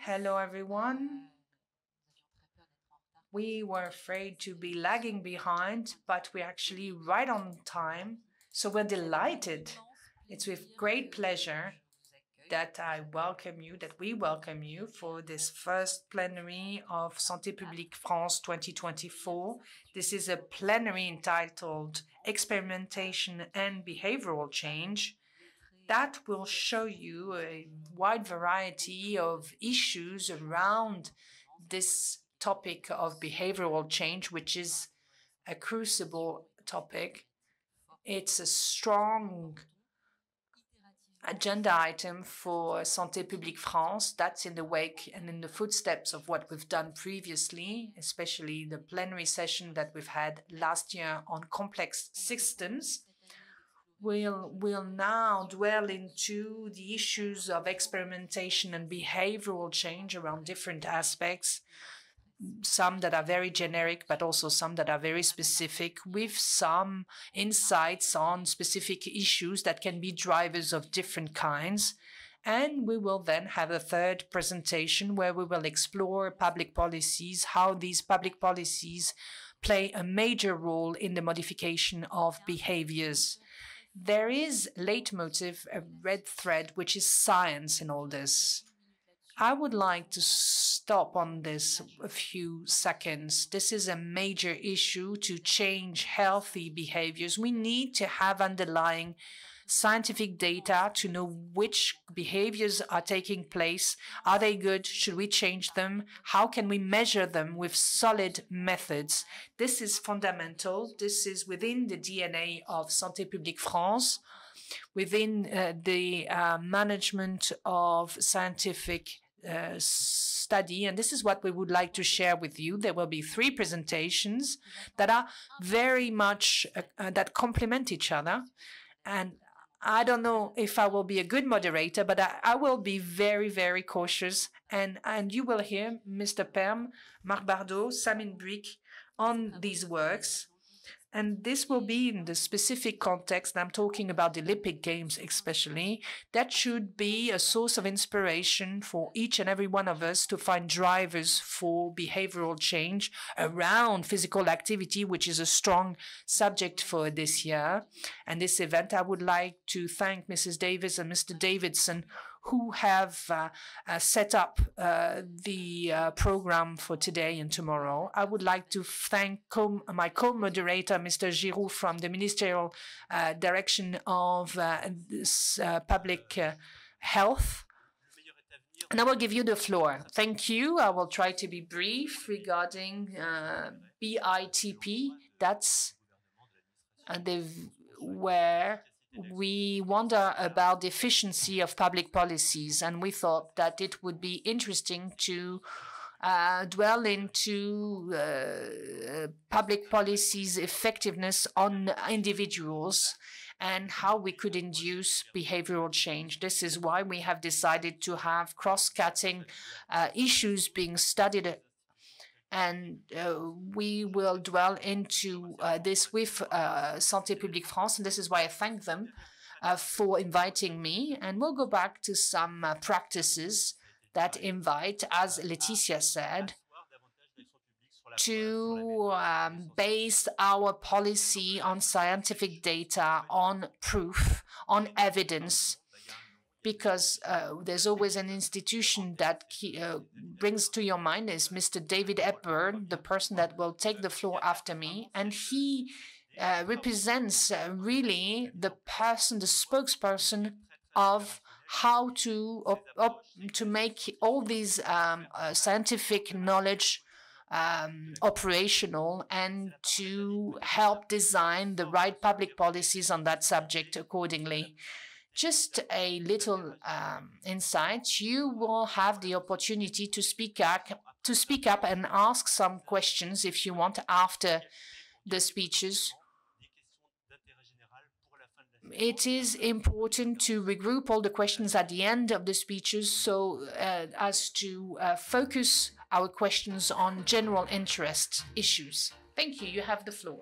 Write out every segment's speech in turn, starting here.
Hello, everyone. We were afraid to be lagging behind, but we're actually right on time. So we're delighted. It's with great pleasure that we welcome you for this first plenary of Santé Publique France 2024. This is a plenary entitled Experimentation and Behavioral Change that will show you a wide variety of issues around this topic of behavioral change, which is a crucible topic. It's a strong agenda item for Santé Publique France. That's in the wake and in the footsteps of what we've done previously, especially the plenary session that we've had last year on complex systems. We'll now dwell into the issues of experimentation and behavioral change around different aspects, some that are very generic, but also some that are very specific, with some insights on specific issues that can be drivers of different kinds. And we will then have a third presentation where we will explore public policies, how these public policies play a major role in the modification of behaviors. There is leitmotif, a red thread, which is science in all this. I would like to stop on this a few seconds. This is a major issue to change healthy behaviors. We need to have underlying scientific data to know which behaviors are taking place. Are they good? Should we change them? How can we measure them with solid methods? This is fundamental. This is within the DNA of Santé Publique France, within the management of scientific study. And this is what we would like to share with you. There will be 3 presentations that are very much, that complement each other. And I don't know if I will be a good moderator, but I will be very, very cautious. And you will hear Mr. Perm, Marc Bardot, Samin Brick on these works. And this will be in the specific context. I'm talking about the Olympic Games especially. That should be a source of inspiration for each and every one of us to find drivers for behavioral change around physical activity, which is a strong subject for this year. And this event, I would like to thank Mrs. Davis and Mr. Davidson, who have set up the program for today and tomorrow. I would like to thank my co-moderator, Mr. Giroux, from the Ministerial Direction of Public Health. And I will give you the floor. Thank you. I will try to be brief regarding BITP. That's where we wonder about the efficiency of public policies, and we thought that it would be interesting to dwell into public policies' effectiveness on individuals and how we could induce behavioral change. This is why we have decided to have cross-cutting issues being studied, and we will dwell into this with Santé Publique France, and this is why I thank them for inviting me. And we'll go back to some practices that invite, as Laetitia said, to base our policy on scientific data, on proof, on evidence, because there's always an institution that brings to your mind is Mr. David Hepburn, the person that will take the floor after me. And he represents really the person, the spokesperson of how to make all these scientific knowledge operational and to help design the right public policies on that subject accordingly. Just a little insight. You will have the opportunity to speak up and ask some questions if you want after the speeches. It is important to regroup all the questions at the end of the speeches so as to focus our questions on general interest issues. Thank you. You have the floor.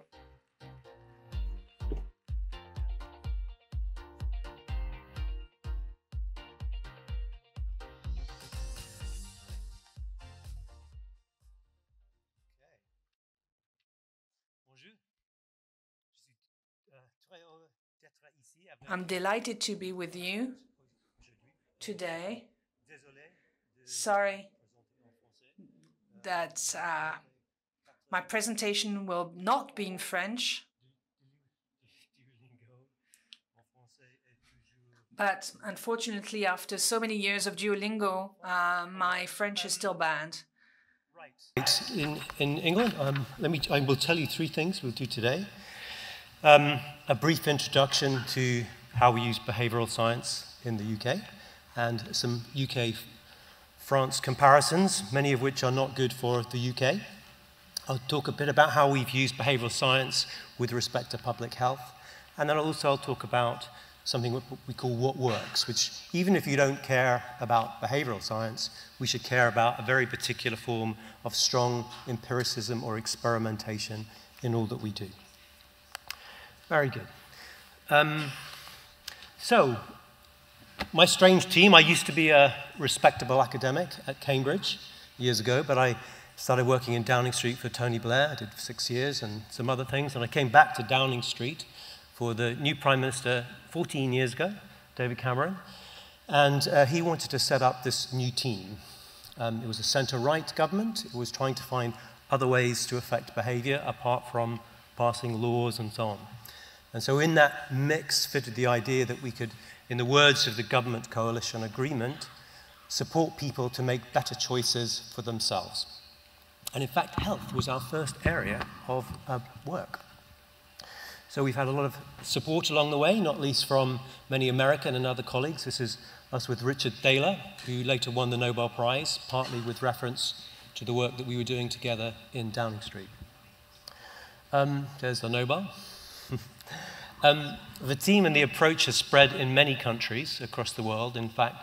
I'm delighted to be with you today. Sorry that my presentation will not be in French, but unfortunately, after so many years of Duolingo, my French is still bad. Right. In England, I will tell you three things we'll do today. A brief introduction to how we use behavioural science in the UK, and some UK-France comparisons, many of which are not good for the UK. I'll talk a bit about how we've used behavioural science with respect to public health, and then I'll talk about something we call what works, which even if you don't care about behavioural science, we should care about a very particular form of strong empiricism or experimentation in all that we do. Very good. So, my strange team, I used to be a respectable academic at Cambridge years ago, but I started working in Downing Street for Tony Blair. I did 6 years and some other things, and I came back to Downing Street for the new Prime Minister 14 years ago, David Cameron, and he wanted to set up this new team. It was a centre-right government. It was trying to find other ways to affect behaviour apart from passing laws and so on. And so in that mix fitted the idea that we could, in the words of the government coalition agreement, support people to make better choices for themselves. And in fact, health was our first area of work. So we've had a lot of support along the way, not least from many American and other colleagues. This is us with Richard Thaler, who later won the Nobel Prize, partly with reference to the work that we were doing together in Downing Street. There's the Nobel. The team and the approach has spread in many countries across the world. In fact,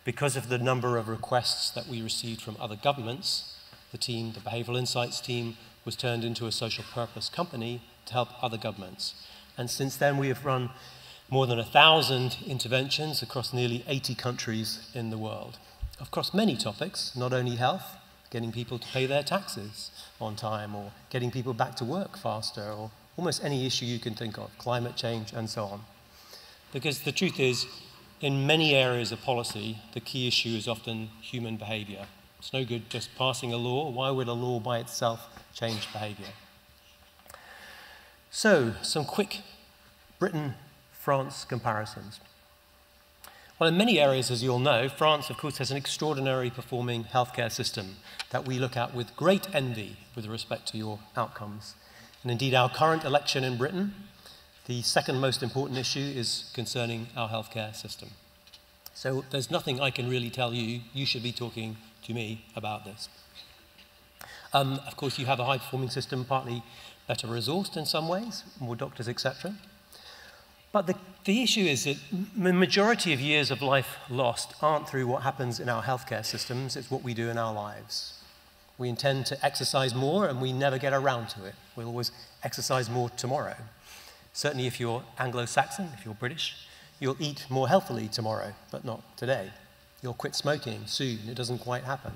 because of the number of requests that we received from other governments, the team, the Behavioural Insights team, was turned into a social purpose company to help other governments. And since then, we have run more than 1,000 interventions across nearly 80 countries in the world, across many topics, not only health, getting people to pay their taxes on time, or getting people back to work faster, or almost any issue you can think of, climate change, and so on. Because the truth is, in many areas of policy, the key issue is often human behaviour. It's no good just passing a law. Why would a law by itself change behaviour? So, some quick Britain-France comparisons. Well, in many areas, as you all know, France, of course, has an extraordinary performing healthcare system that we look at with great envy with respect to your outcomes. And indeed, our current election in Britain, the second most important issue is concerning our healthcare system. So there's nothing I can really tell you. You should be talking to me about this. Of course, you have a high-performing system, partly better resourced in some ways, more doctors, etc. But the issue is that the majority of years of life lost aren't through what happens in our healthcare systems, it's what we do in our lives. We intend to exercise more, and we never get around to it. We'll always exercise more tomorrow. Certainly if you're Anglo-Saxon, if you're British, you'll eat more healthily tomorrow, but not today. You'll quit smoking soon. It doesn't quite happen.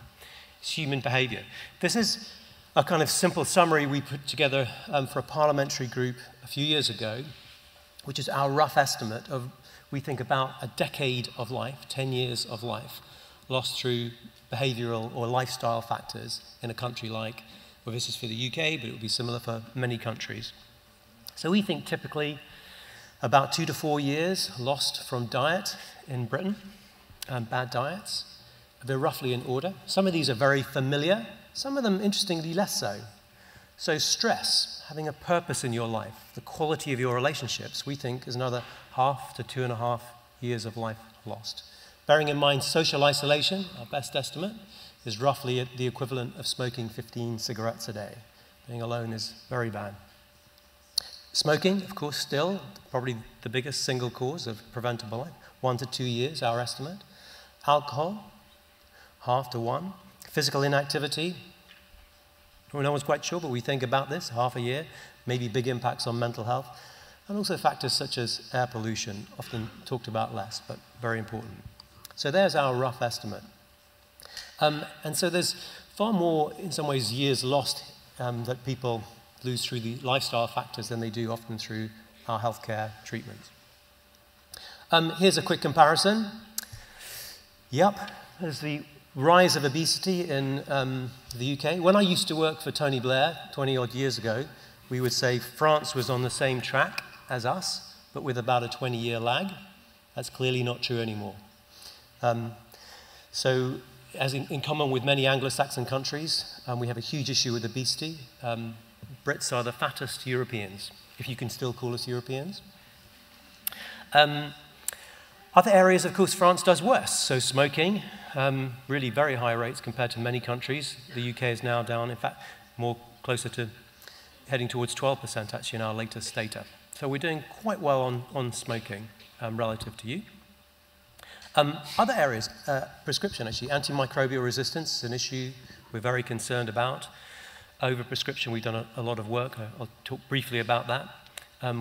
It's human behaviour. This is a kind of simple summary we put together for a parliamentary group a few years ago, which is our rough estimate of, we think, about a decade of life, 10 years of life, lost through behavioural or lifestyle factors in a country like, well, this is for the UK, but it would be similar for many countries. So we think typically about 2 to 4 years lost from diet in Britain, bad diets. They're roughly in order. Some of these are very familiar, some of them, interestingly, less so. So stress, having a purpose in your life, the quality of your relationships, we think is another 1/2 to 2.5 years of life lost. Bearing in mind social isolation, our best estimate, is roughly the equivalent of smoking 15 cigarettes a day. Being alone is very bad. Smoking, of course, still probably the biggest single cause of preventable life, 1 to 2 years, our estimate. Alcohol, 1/2 to 1. Physical inactivity, no one's quite sure, but we think about this, 1/2 a year, maybe big impacts on mental health, and also factors such as air pollution, often talked about less, but very important. So there's our rough estimate. And so there's far more, in some ways, years lost that people lose through the lifestyle factors than they do often through our healthcare treatments. Here's a quick comparison. Yep, there's the rise of obesity in the UK. When I used to work for Tony Blair 20-odd years ago, we would say France was on the same track as us, but with about a 20-year lag. That's clearly not true anymore. So, as in common with many Anglo-Saxon countries, we have a huge issue with obesity. Brits are the fattest Europeans, if you can still call us Europeans. Other areas, of course, France does worse. So smoking, really very high rates compared to many countries. The UK is now down, in fact, more closer to heading towards 12% actually in our latest data. So we're doing quite well on smoking relative to you. Other areas, prescription actually, antimicrobial resistance is an issue we're very concerned about. Overprescription, we've done a lot of work. I'll talk briefly about that.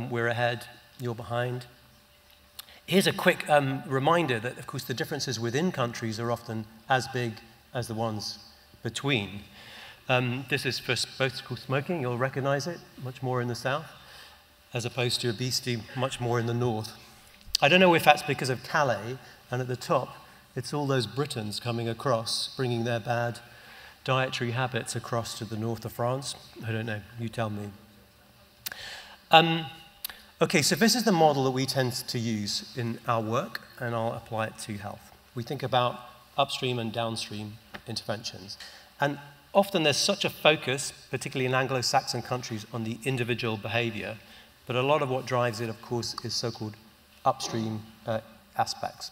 We're ahead, you're behind. Here's a quick reminder that, of course, the differences within countries are often as big as the ones between. This is for both smoking, you'll recognize it, much more in the south, as opposed to obesity, much more in the north. I don't know if that's because of Calais, and at the top, it's all those Britons coming across, bringing their bad dietary habits across to the north of France. I don't know, you tell me. Okay, so this is the model that we tend to use in our work, and I'll apply it to health. We think about upstream and downstream interventions. And often there's such a focus, particularly in Anglo-Saxon countries, on the individual behavior, but a lot of what drives it, of course, is so-called upstream aspects.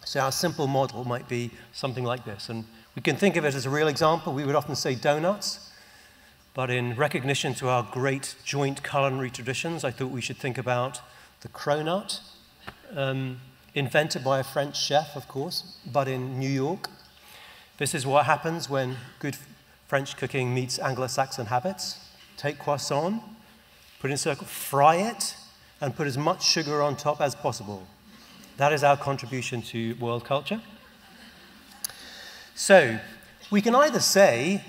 So our simple model might be something like this, and we can think of it as a real example. We would often say donuts, but in recognition to our great joint culinary traditions, I thought we should think about the cronut, invented by a French chef, of course, but in New York. This is what happens when good French cooking meets Anglo-Saxon habits. Take croissant, put in a circle, fry it, and put as much sugar on top as possible. That is our contribution to world culture. So, we can either say,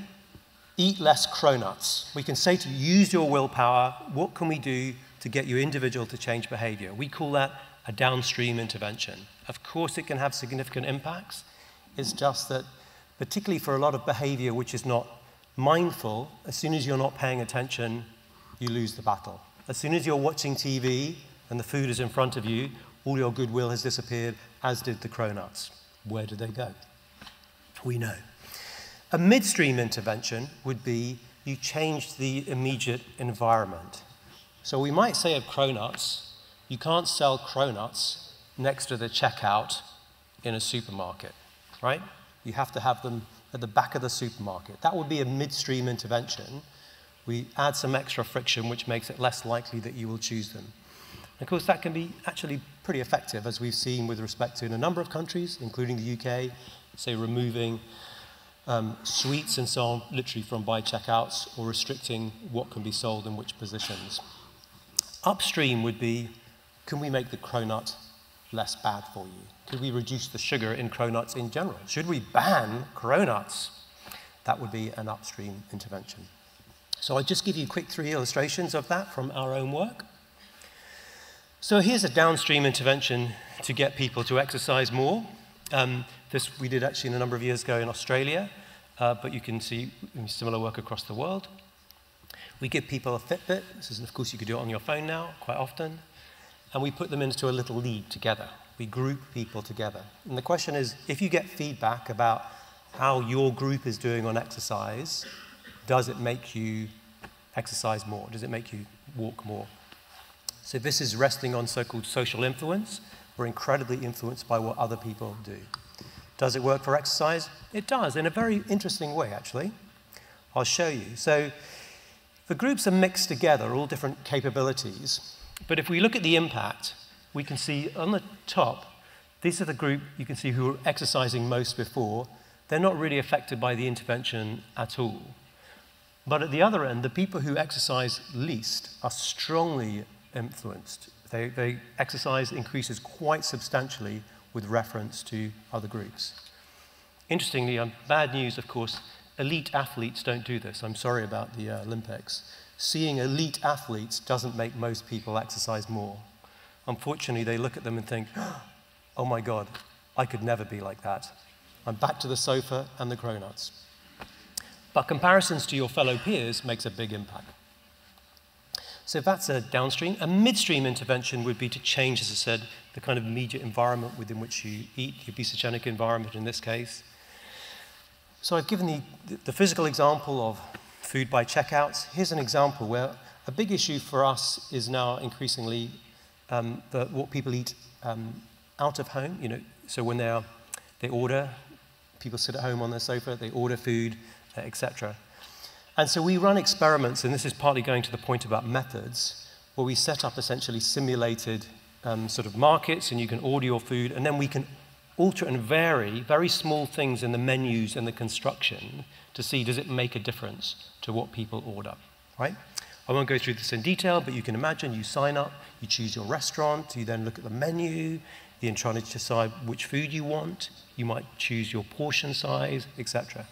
eat less cronuts. We can say to use your willpower, what can we do to get your individual to change behavior? We call that a downstream intervention. Of course, it can have significant impacts. It's just that, particularly for a lot of behavior which is not mindful, as soon as you're not paying attention, you lose the battle. As soon as you're watching TV and the food is in front of you, all your goodwill has disappeared, as did the cronuts. Where did they go? We know. A midstream intervention would be you change the immediate environment. So we might say of cronuts, you can't sell cronuts next to the checkout in a supermarket, right? You have to have them at the back of the supermarket. That would be a midstream intervention. We add some extra friction, which makes it less likely that you will choose them. Of course, that can be actually pretty effective, as we've seen with respect to in a number of countries, including the UK, say removing sweets and so on, literally from by checkouts, or restricting what can be sold in which positions. Upstream would be, can we make the cronut less bad for you? Could we reduce the sugar in cronuts in general? Should we ban cronuts? That would be an upstream intervention. So I'll just give you quick 3 illustrations of that from our own work. So here's a downstream intervention to get people to exercise more. This we did actually a number of years ago in Australia, but you can see similar work across the world. We give people a Fitbit. This is, of course, you could do it on your phone now quite often. And we put them into a little league together. We group people together. And the question is, if you get feedback about how your group is doing on exercise, does it make you exercise more? Does it make you walk more? So this is resting on so-called social influence. We're incredibly influenced by what other people do. Does it work for exercise? It does, in a very interesting way, actually. I'll show you. So the groups are mixed together, all different capabilities. But if we look at the impact, we can see on the top, these are the group you can see who were exercising most before. They're not really affected by the intervention at all. But at the other end, the people who exercise least are strongly influenced. They exercise increases quite substantially with reference to other groups. Interestingly, bad news, of course, elite athletes don't do this. I'm sorry about the Olympics. Seeing elite athletes doesn't make most people exercise more. unfortunately, they look at them and think, oh my God, I could never be like that. I'm back to the sofa and the cronuts. But comparisons to your fellow peers makes a big impact. So that's a downstream. A midstream intervention would be to change, as I said, the kind of immediate environment within which you eat, the obesogenic environment in this case. So I've given the physical example of food by checkouts. Here's an example where a big issue for us is now increasingly what people eat out of home. You know, so when they order, people sit at home on their sofa, they order food, etc. And so we run experiments, and this is partly going to the point about methods, where we set up essentially simulated sort of markets, and you can order your food, and then we can alter and vary very small things in the menus and the construction to see, does it make a difference to what people order, right? I won't go through this in detail, but you can imagine you sign up, you choose your restaurant, you then look at the menu, you're trying to decide which food you want, you might choose your portion size, etc.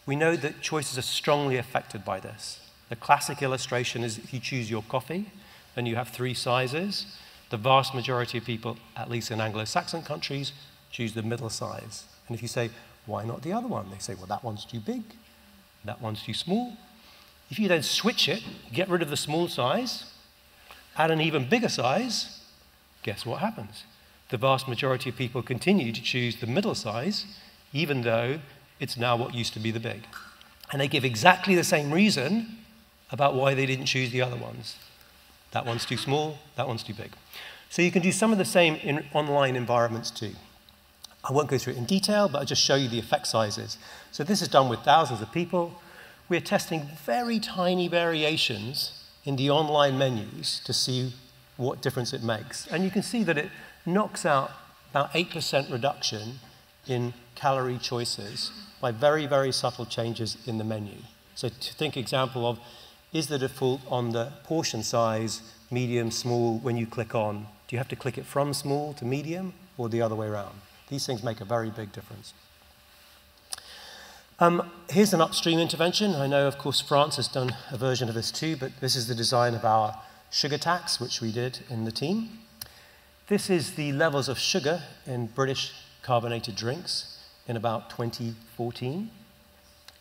We know that choices are strongly affected by this. The classic illustration is if you choose your coffee and you have 3 sizes, the vast majority of people, at least in Anglo-Saxon countries, choose the middle size. And if you say, why not the other one? They say, well, that one's too big, that one's too small. If you then switch it, get rid of the small size, add an even bigger size, guess what happens? The vast majority of people continue to choose the middle size, even though it's now what used to be the big. And they give exactly the same reason about why they didn't choose the other ones. That one's too small, that one's too big. So you can do some of the same in online environments too. I won't go through it in detail, but I'll just show you the effect sizes. So this is done with thousands of people. We're testing very tiny variations in the online menus to see what difference it makes. And you can see that it knocks out about 8% reduction in calorie choices by very, very subtle changes in the menu. So to think example of, is the default on the portion size, medium, small, when you click on? Do you have to click it from small to medium or the other way around? These things make a very big difference. Here's an upstream intervention. I know, of course, France has done a version of this too, but this is the design of our sugar tax, which we did in the team. This is the levels of sugar in British carbonated drinks in about 2014.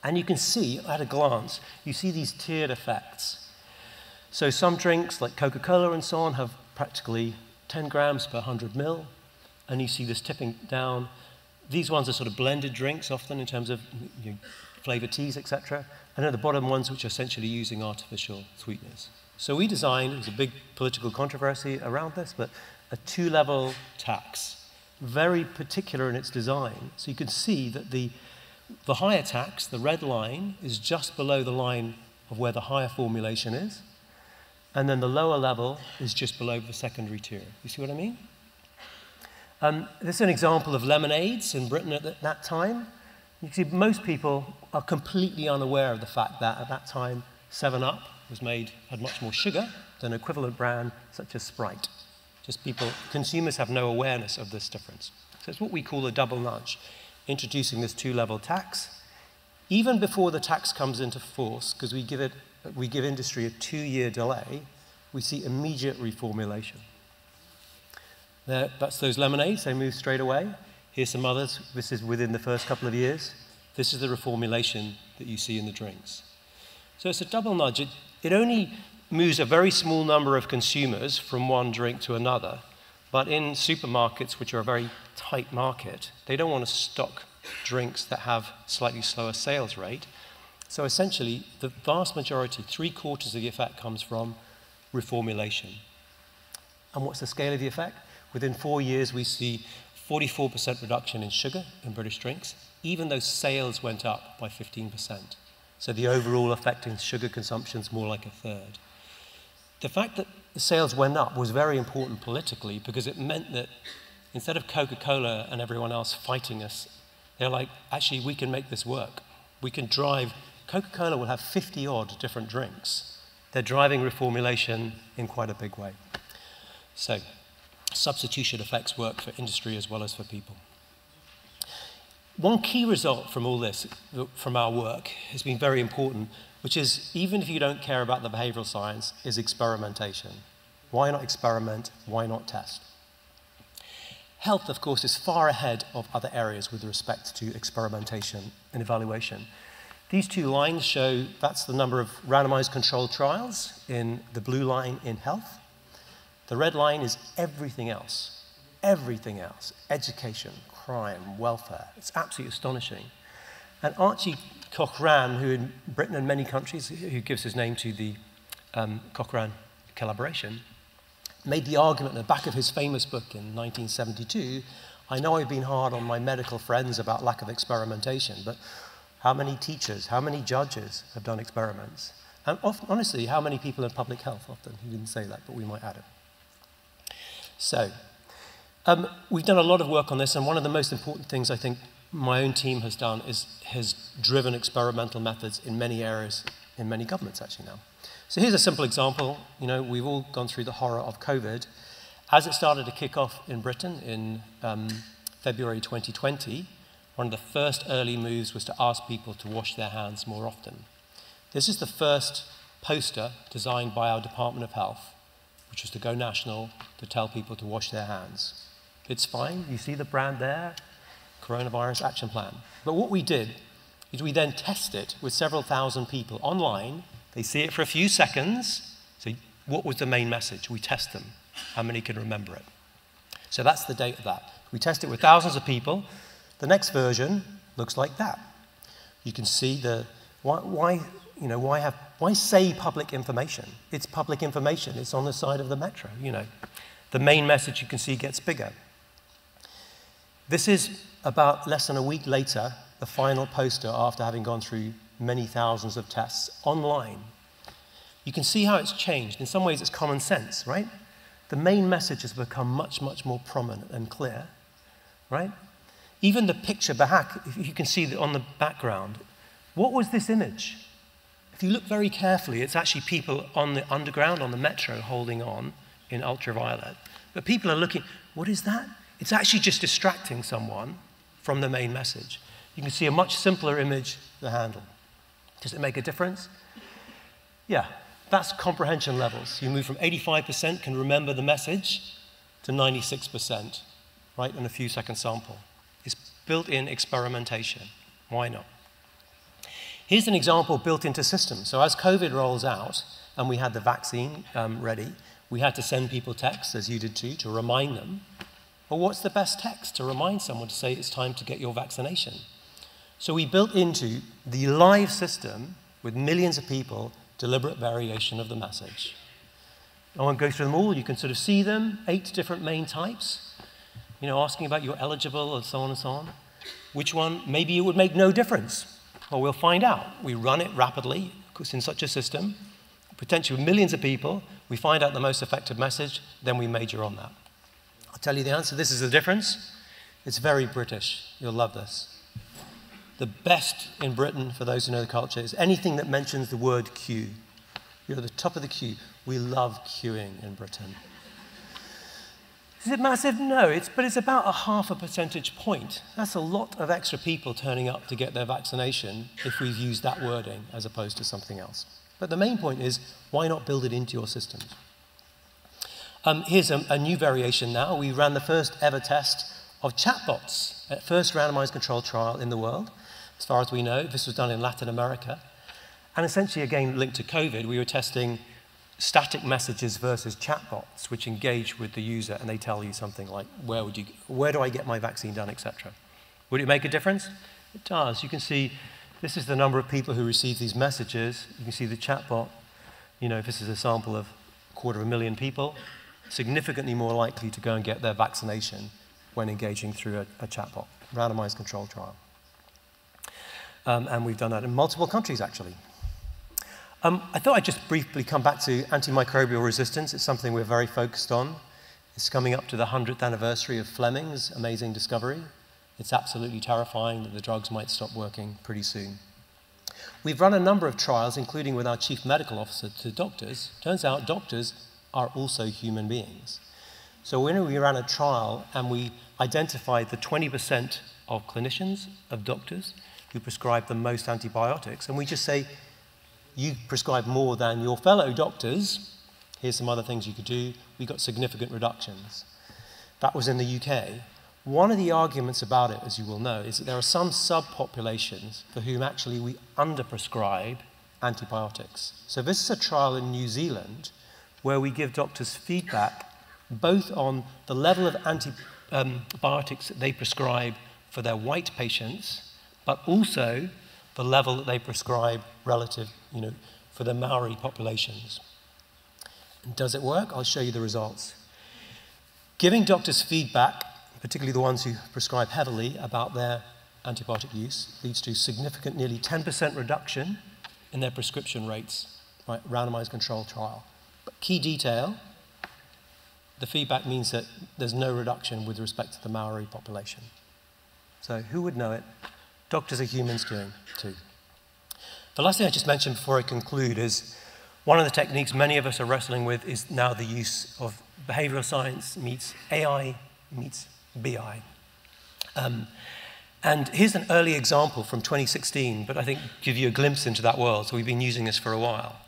And you can see, at a glance, you see these tiered effects. So some drinks, like Coca-Cola and so on, have practically 10 grams per 100 ml, and you see this tipping down. These ones are sort of blended drinks, often in terms of flavored teas, etc. And at the bottom ones, which are essentially using artificial sweeteners. So we designed, there's a big political controversy around this, but a 2-level tax, very particular in its design. So you can see that the higher tax, the red line, is just below the line of where the higher formulation is. And then the lower level is just below the secondary tier. You see what I mean? This is an example of lemonades in Britain at that time. You can see most people are completely unaware of the fact that at that time, 7-Up had much more sugar than an equivalent brand such as Sprite. Just consumers have no awareness of this difference. So it's what we call a double nudge, introducing this 2-level tax. Even before the tax comes into force, because we give industry a 2-year delay, we see immediate reformulation. That's those lemonades, they move straight away. Here's some others. This is within the first couple of years. This is the reformulation that you see in the drinks. So it's a double nudge. It only moves a very small number of consumers from one drink to another. But in supermarkets, which are a very tight market, they don't want to stock drinks that have slightly slower sales rate. So essentially, the vast majority, 3/4 of the effect comes from reformulation. And what's the scale of the effect? Within 4 years, we see 44% reduction in sugar in British drinks, even though sales went up by 15%. So the overall effect in sugar consumption is more like 1/3. The fact that the sales went up was very important politically because it meant that instead of Coca-Cola and everyone else fighting us, they're like, actually, we can make this work. We can drive, Coca-Cola will have 50-odd different drinks. They're driving reformulation in quite a big way. So substitution effects work for industry as well as for people. One key result from all this, from our work, has been very important, which is, even if you don't care about the behavioral science, is experimentation. Why not experiment? Why not test? Health, of course, is far ahead of other areas with respect to experimentation and evaluation. These two lines show that's the number of randomized controlled trials in the blue line in health. The red line is everything else, education, crime, welfare. It's absolutely astonishing. And Archie Cochrane, who in Britain and many countries, who gives his name to the Cochrane collaboration, made the argument in the back of his famous book in 1972, I know I've been hard on my medical friends about lack of experimentation, but how many teachers, how many judges have done experiments? And honestly, how many people in public health often? He didn't say that, but we might add it. So, we've done a lot of work on this, and one of the most important things I think my own team has done has driven experimental methods in many areas, in many governments actually now. So here's a simple example. You know, we've all gone through the horror of COVID. As it started to kick off in Britain in February 2020, one of the first early moves was to ask people to wash their hands more often. This is the first poster designed by our Department of Health, which was to go national to tell people to wash their hands. It's fine. You see the brand there, Coronavirus Action Plan. But what we did is we then test it with several thousand people online. They see it for a few seconds. So what was the main message? We test them. How many can remember it? So that's the date of that. We test it with thousands of people. The next version looks like that. You can see the why say public information? It's public information. It's on the side of the metro. You know, the main message you can see gets bigger. This is about less than a week later, the final poster after having gone through many thousands of tests online. You can see how it's changed. In some ways, it's common sense, right? The main message has become much, much more prominent and clear, right? Even the picture, Bahak, if you can see that on the background, what was this image? If you look very carefully, it's actually people on the underground, on the metro, holding on in ultraviolet. But people are looking, what is that? It's actually just distracting someone from the main message. You can see a much simpler image, the handle. Does it make a difference? Yeah, that's comprehension levels. You move from 85% can remember the message to 96%, right, in a few second sample. It's built-in experimentation. Why not? Here's an example built into systems. So as COVID rolls out and we had the vaccine ready, we had to send people texts, as you did too, to remind them. Well, what's the best text to remind someone to say it's time to get your vaccination? So we built into the live system with millions of people deliberate variation of the message. I won't go through them all. You can sort of see them, 8 different main types, you know, asking about you're eligible and so on and so on. Which one? Maybe it would make no difference. Well, we'll find out. We run it rapidly, because in such a system, potentially with millions of people, we find out the most effective message, then we major on that. I'll tell you the answer. This is the difference. It's very British. You'll love this. The best in Britain, for those who know the culture, is anything that mentions the word queue. You're at the top of the queue. We love queuing in Britain. Is it massive? No, but it's about a 0.5 percentage point. That's a lot of extra people turning up to get their vaccination if we've used that wording as opposed to something else. But the main point is, why not build it into your systems? Here's a new variation now. We ran the first ever test of chatbots, first randomized controlled trial in the world. As far as we know, this was done in Latin America. And essentially, again, linked to COVID, we were testing static messages versus chatbots, which engage with the user, and they tell you something like, where do I get my vaccine done, etc. Would it make a difference? It does. You can see this is the number of people who receive these messages. You can see the chatbot. You know, if this is a sample of 250,000 people, significantly more likely to go and get their vaccination when engaging through a chatbot, randomized controlled trial. And we've done that in multiple countries, actually. I thought I'd just briefly come back to antimicrobial resistance. It's something we're very focused on. It's coming up to the 100th anniversary of Fleming's amazing discovery. It's absolutely terrifying that the drugs might stop working pretty soon. We've run a number of trials, including with our chief medical officer to doctors. Turns out doctors are also human beings. So when we ran a trial and we identified the 20% of clinicians, of doctors, who prescribe the most antibiotics, and we just say, you prescribe more than your fellow doctors, Here's some other things you could do. We got significant reductions. That was in the UK. One of the arguments about it, as you will know, is that there are some subpopulations for whom actually we underprescribe antibiotics. So this is a trial in New Zealand where we give doctors feedback both on the level of antibiotics that they prescribe for their white patients, but also the level that they prescribe relative, for the Maori populations. And does it work? I'll show you the results. Giving doctors feedback, particularly the ones who prescribe heavily about their antibiotic use, leads to significant, nearly 10% reduction in their prescription rates, right? Randomized controlled trial. But key detail, the feedback means that there's no reduction with respect to the Maori population. So who would know it? Doctors are humans doing too. The last thing I just mentioned before I conclude is one of the techniques many of us are wrestling with is now the use of behavioral science meets AI meets BI. And here's an early example from 2016, but I think give you a glimpse into that world. So we've been using this for a while.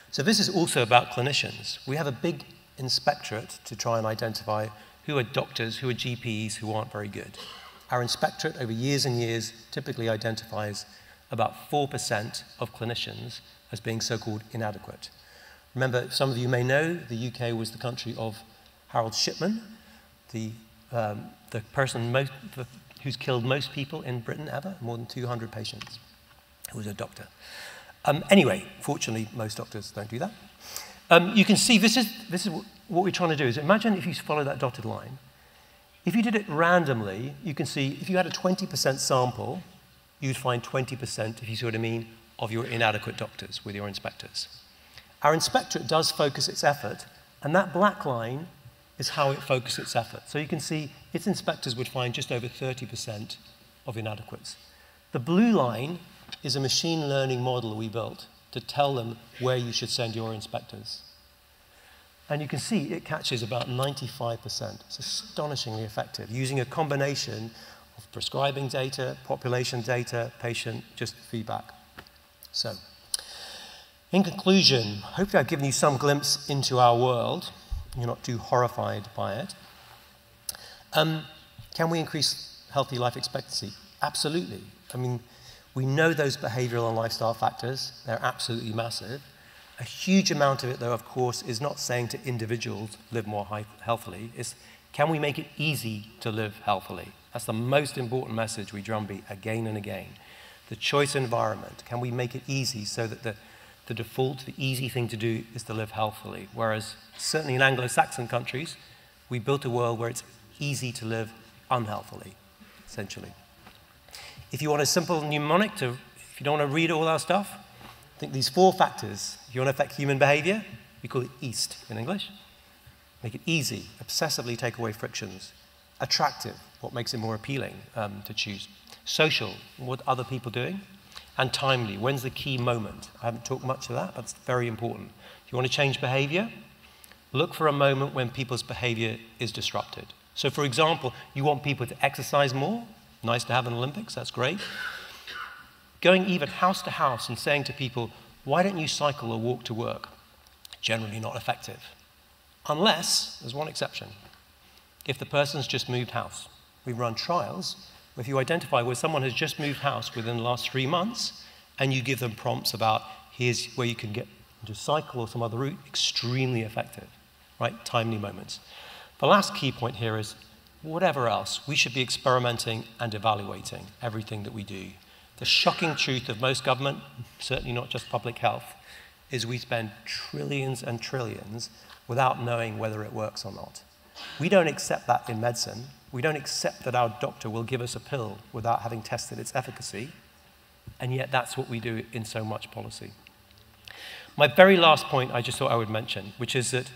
So this is also about clinicians. We have a big inspectorate to try and identify who are doctors, who are GPs, who aren't very good. Our inspectorate over years and years typically identifies about 4% of clinicians as being so-called inadequate. Remember, some of you may know, the UK was the country of Harold Shipman, the person who's killed most people in Britain ever, more than 200 patients, who was a doctor. Anyway, fortunately, most doctors don't do that. You can see this is what we're trying to do, is imagine if you follow that dotted line. If you did it randomly, you can see if you had a 20% sample, you'd find 20%, if you see what I mean, of your inadequate doctors with your inspectors. Our inspectorate does focus its effort, and that black line is how it focuses its effort. So you can see its inspectors would find just over 30% of inadequates. The blue line is a machine learning model we built to tell them where you should send your inspectors. And you can see it catches about 95%. It's astonishingly effective, using a combination of prescribing data, population data, patient, just feedback. So, in conclusion, hopefully I've given you some glimpse into our world. You're not too horrified by it. Can we increase healthy life expectancy? Absolutely. I mean, we know those behavioral and lifestyle factors. They're absolutely massive. A huge amount of it, though, of course, is not saying to individuals live more healthily. It's can we make it easy to live healthily? That's the most important message we drumbeat again and again. The choice environment, can we make it easy so that the default, the easy thing to do is to live healthily? Whereas certainly in Anglo-Saxon countries, we built a world where it's easy to live unhealthily, essentially. If you want a simple mnemonic if you don't want to read all our stuff, I think these 4 factors. If you want to affect human behavior, we call it EAST in English. Make it easy, obsessively take away frictions. Attractive, what makes it more appealing to choose. Social, what other people doing. And timely, when's the key moment? I haven't talked much of that, but it's very important. If you want to change behavior, look for a moment when people's behavior is disrupted. So for example, you want people to exercise more. Nice to have an Olympics, that's great. Going even house to house and saying to people, why don't you cycle or walk to work? Generally not effective. Unless, there's one exception, if the person's just moved house. We've run trials where if you identify where someone has just moved house within the last 3 months and you give them prompts about here's where you can get to cycle or some other route, extremely effective, right? Timely moments. The last key point here is whatever else, we should be experimenting and evaluating everything that we do. The shocking truth of most government, certainly not just public health, is we spend trillions and trillions without knowing whether it works or not. We don't accept that in medicine. We don't accept that our doctor will give us a pill without having tested its efficacy, and yet that's what we do in so much policy. My very last point I just thought I would mention, which is that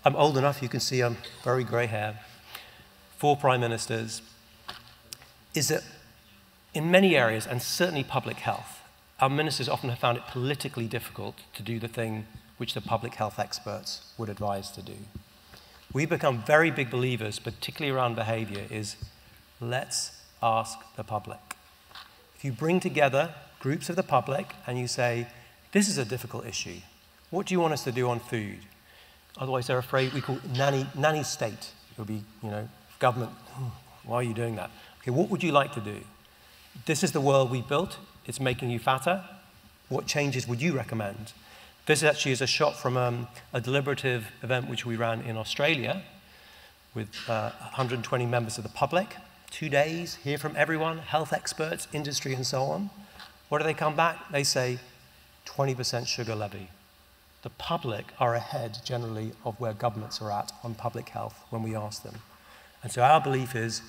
I'm old enough, you can see I'm very grey hair, 4 prime ministers, is that in many areas, and certainly public health, our ministers often have found it politically difficult to do the thing which the public health experts would advise to do. We've become very big believers, particularly around behavior, is let's ask the public. If you bring together groups of the public and you say, this is a difficult issue, what do you want us to do on food? Otherwise, they're afraid. We call it nanny state. It would be, you know, government. Why are you doing that? Okay, what would you like to do? This is the world we built. It's making you fatter. What changes would you recommend? This actually is a shot from a deliberative event which we ran in Australia with 120 members of the public. 2 days, hear from everyone, health experts, industry, and so on. What do they come back? They say 20% sugar levy. The public are ahead, generally, of where governments are at on public health when we ask them. And so our belief is,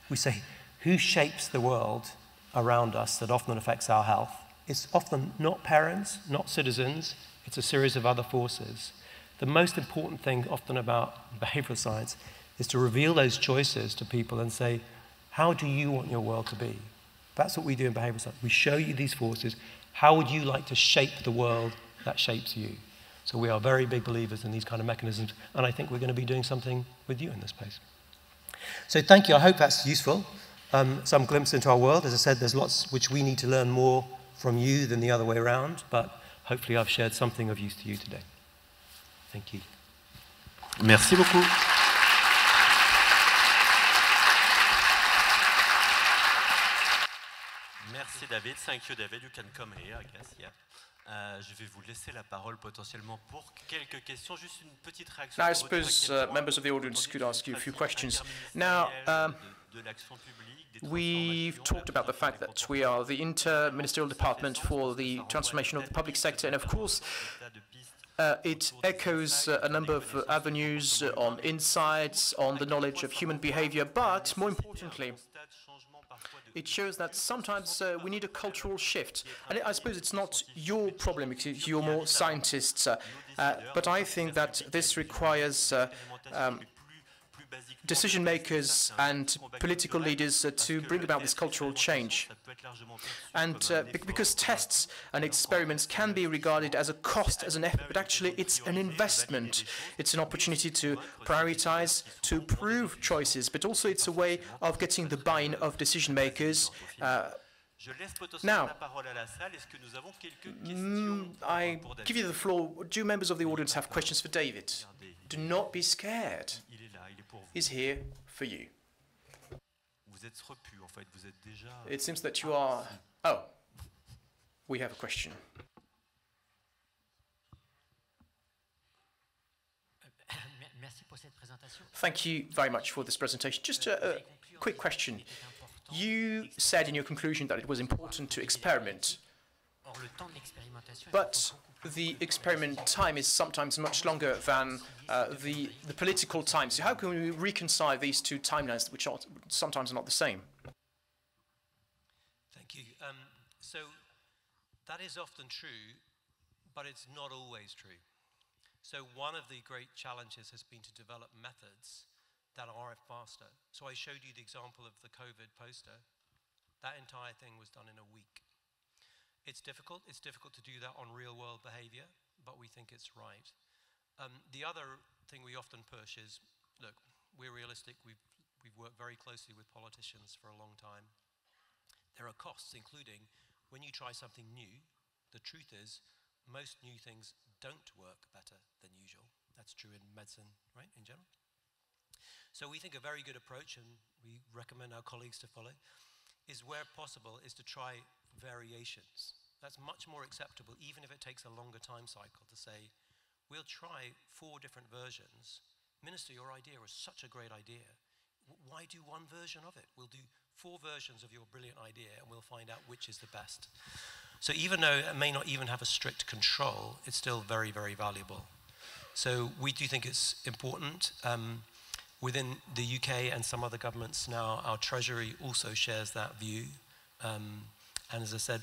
we say, who shapes the world around us that often affects our health? It's often not parents, not citizens, it's a series of other forces. The most important thing often about behavioral science is to reveal those choices to people and say, how do you want your world to be? That's what we do in behavioral science. We show you these forces. How would you like to shape the world that shapes you? So we are very big believers in these kind of mechanisms, and I think we're going to be doing something with you in this space. So thank you. I hope that's useful. Some glimpse into our world. As I said, there's lots which we need to learn more from you than the other way around, but hopefully I've shared something of use to you today. Thank you. Merci beaucoup. Merci David. Thank you David. You can come here, I guess. Yeah. Je vais vous laisser la parole potentiellement pour quelques questions. Juste une petite réaction. Now, I suppose members of the audience could ask you a few questions. Now, we've talked about the fact that we are the Inter-Ministerial Department for the Transformation of the Public Sector, and of course, it echoes a number of avenues on insights, on the knowledge of human behavior, but more importantly, it shows that sometimes we need a cultural shift. And I suppose it's not your problem, because you're more scientists, but I think that this requires decision makers and political leaders to bring about this cultural change. And because tests and experiments can be regarded as a cost, as an effort, but actually it's an investment. It's an opportunity to prioritize, to prove choices, but also it's a way of getting the buy-in of decision makers. Now, I give you the floor. Do members of the audience have questions for David? Do not be scared. He's here for you. It seems that you are... Oh, we have a question. Thank you very much for this presentation. Just a quick question. You said in your conclusion that it was important to experiment, but the experiment time is sometimes much longer than the political time. So how can we reconcile these two timelines, which are sometimes not the same? Thank you. So that is often true, but it's not always true. So one of the great challenges has been to develop methods that are faster. So I showed you the example of the COVID poster. That entire thing was done in a week. It's difficult to do that on real-world behavior, but we think it's right. The other thing we often push is, look, we're realistic. We've worked very closely with politicians for a long time. There are costs, including when you try something new, the truth is most new things don't work better than usual. That's true in medicine, right, in general. So we think a very good approach, and we recommend our colleagues to follow, is where possible is to try variations. That's much more acceptable, even if it takes a longer time cycle, to say, we'll try 4 different versions. Minister, your idea was such a great idea. Why do one version of it? We'll do 4 versions of your brilliant idea, and we'll find out which is the best. So even though it may not even have a strict control, it's still very, very valuable. So we do think it's important. Within the UK and some other governments now, our Treasury also shares that view. And as I said,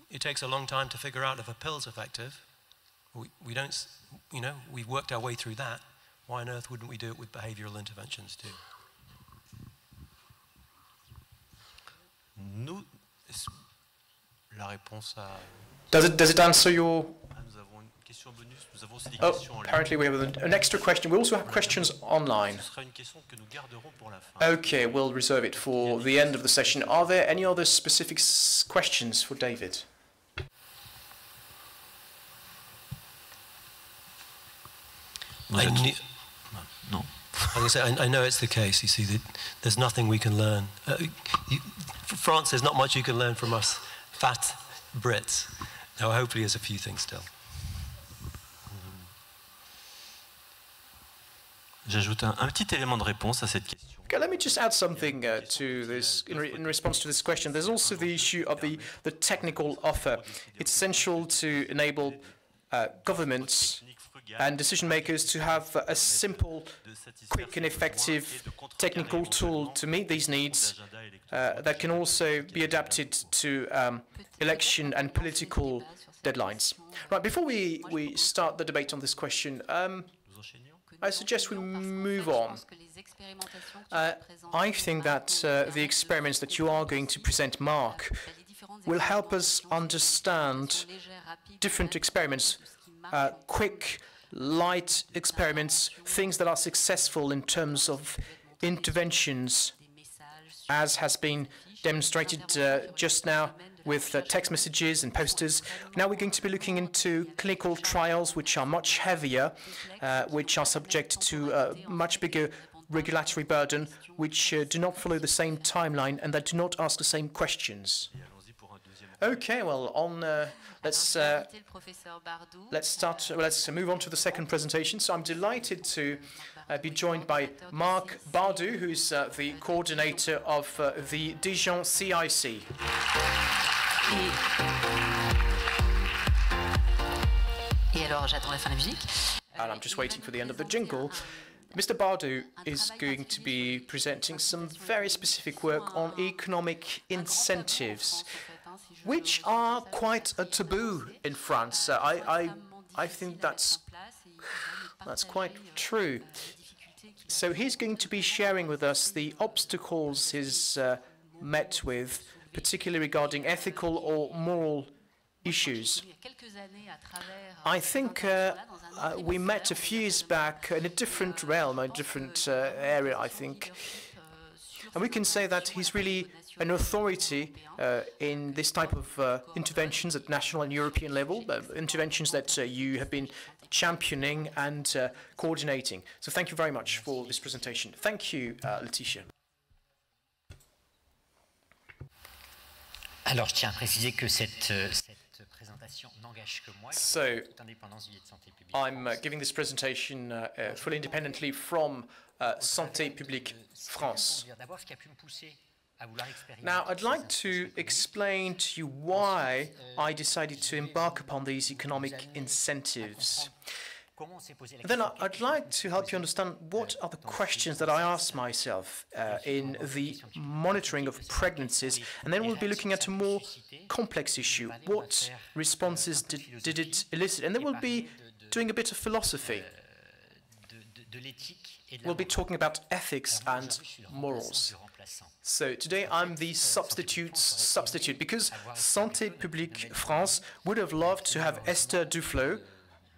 it takes a long time to figure out if a pill's effective. We don't, we've worked our way through that. Why on earth wouldn't we do it with behavioural interventions too? Does it answer your... Oh, apparently we have an extra question. We also have questions online. Okay, we'll reserve it for the end of the session. Are there any other specific questions for David? Non. I know it's the case. You see, that there's nothing we can learn. France, there's not much you can learn from us fat Brits. Now, hopefully, there's a few things still. J'ajoute un petit élément de réponse à cette question. Okay, let me just add something to this in response to this question. There's also the issue of the technical offer. It's essential to enable governments and decision makers to have a simple, quick and effective technical tool to meet these needs that can also be adapted to election and political deadlines. Right, before we start the debate on this question, I suggest we move on. I think that the experiments that you are going to present, Mark, will help us understand different experiments, quick, light experiments, things that are successful in terms of interventions, as has been demonstrated just now with text messages and posters. Now we're going to be looking into clinical trials which are much heavier, which are subject to a much bigger regulatory burden, which do not follow the same timeline and that do not ask the same questions. Okay, well, let's move on to the second presentation. So I'm delighted to be joined by Marc Bardou, who's the coordinator of the Dijon CIC. And I'm just waiting for the end of the jingle. Mr. Bardou is going to be presenting some very specific work on economic incentives, which are quite a taboo in France. I think that's quite true. So he's going to be sharing with us the obstacles he's met with, particularly regarding ethical or moral issues. I think we met a few years back in a different realm, a different area, I think. And we can say that he's really an authority in this type of interventions at national and European level, interventions that you have been championing and coordinating. So thank you very much for this presentation. Thank you, Laetitia. Alors, je tiens à préciser que cette présentation n'engage que moi. So, I'm giving this presentation fully independently from Santé Publique France. Now, I'd like to explain to you why I decided to embark upon these economic incentives. Then I'd like to help you understand what are the questions that I asked myself in the monitoring of pregnancies, and then we'll be looking at a more complex issue. What responses did it elicit? And then we'll be doing a bit of philosophy. We'll be talking about ethics and morals. So today I'm the substitute because Santé Publique France would have loved to have Esther Duflo,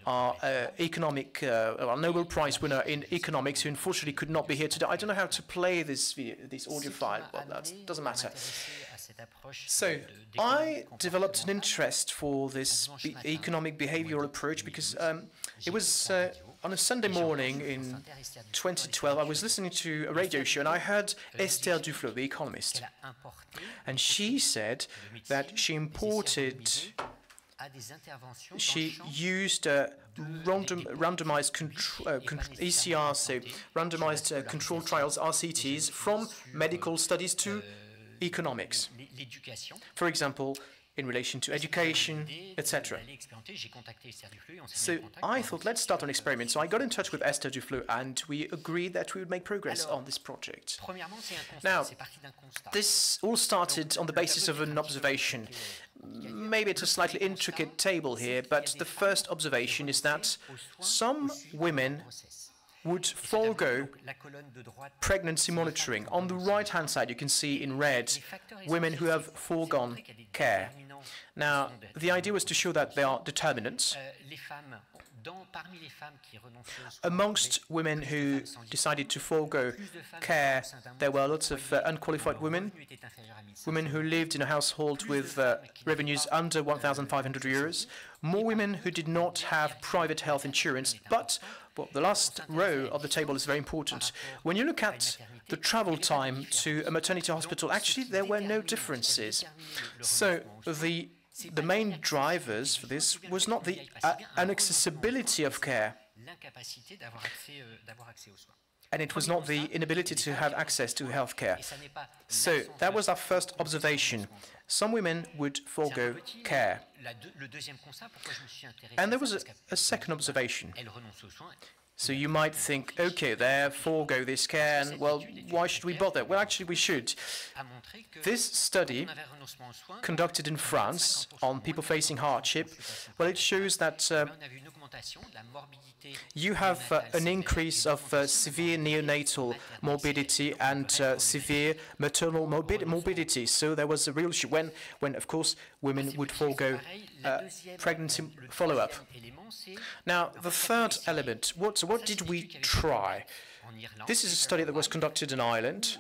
our our Nobel Prize winner in economics, who unfortunately could not be here today. I don't know how to play this audio file, but that doesn't matter. So I developed an interest for this economic behavioral approach because it was on a Sunday morning in 2012, I was listening to a radio show and I heard Esther Duflo, the economist, and she said that she used randomized ECR, so randomized control trials, RCTs, from medical studies to economics. For example, in relation to education, etc. So I thought, let's start an experiment. So I got in touch with Esther Duflo and we agreed that we would make progress on this project. Now, this all started on the basis of an observation. Maybe it's a slightly intricate table here, but the first observation is that some women would forego pregnancy monitoring. On the right-hand side, you can see in red women who have foregone care. Now, the idea was to show that there are determinants. Amongst women who decided to forego care, there were lots of unqualified women, women who lived in a household with revenues under 1,500 euros, more women who did not have private health insurance, but well, the last row of the table is very important. When you look at the travel time to a maternity hospital, actually there were no differences. So the main drivers for this was not the inaccessibility of care, and it was not the inability to have access to health care. So that was our first observation. Some women would forego care. And there was a second observation. So you might think, okay, they forego this care, and well, why should we bother? Well, actually, we should. This study, conducted in France on people facing hardship, well, it shows that you have an increase of severe neonatal morbidity and severe maternal morbidity. So there was a real issue when of course, women would forego pregnancy follow-up. Now, the third element, what did we try? This is a study that was conducted in Ireland,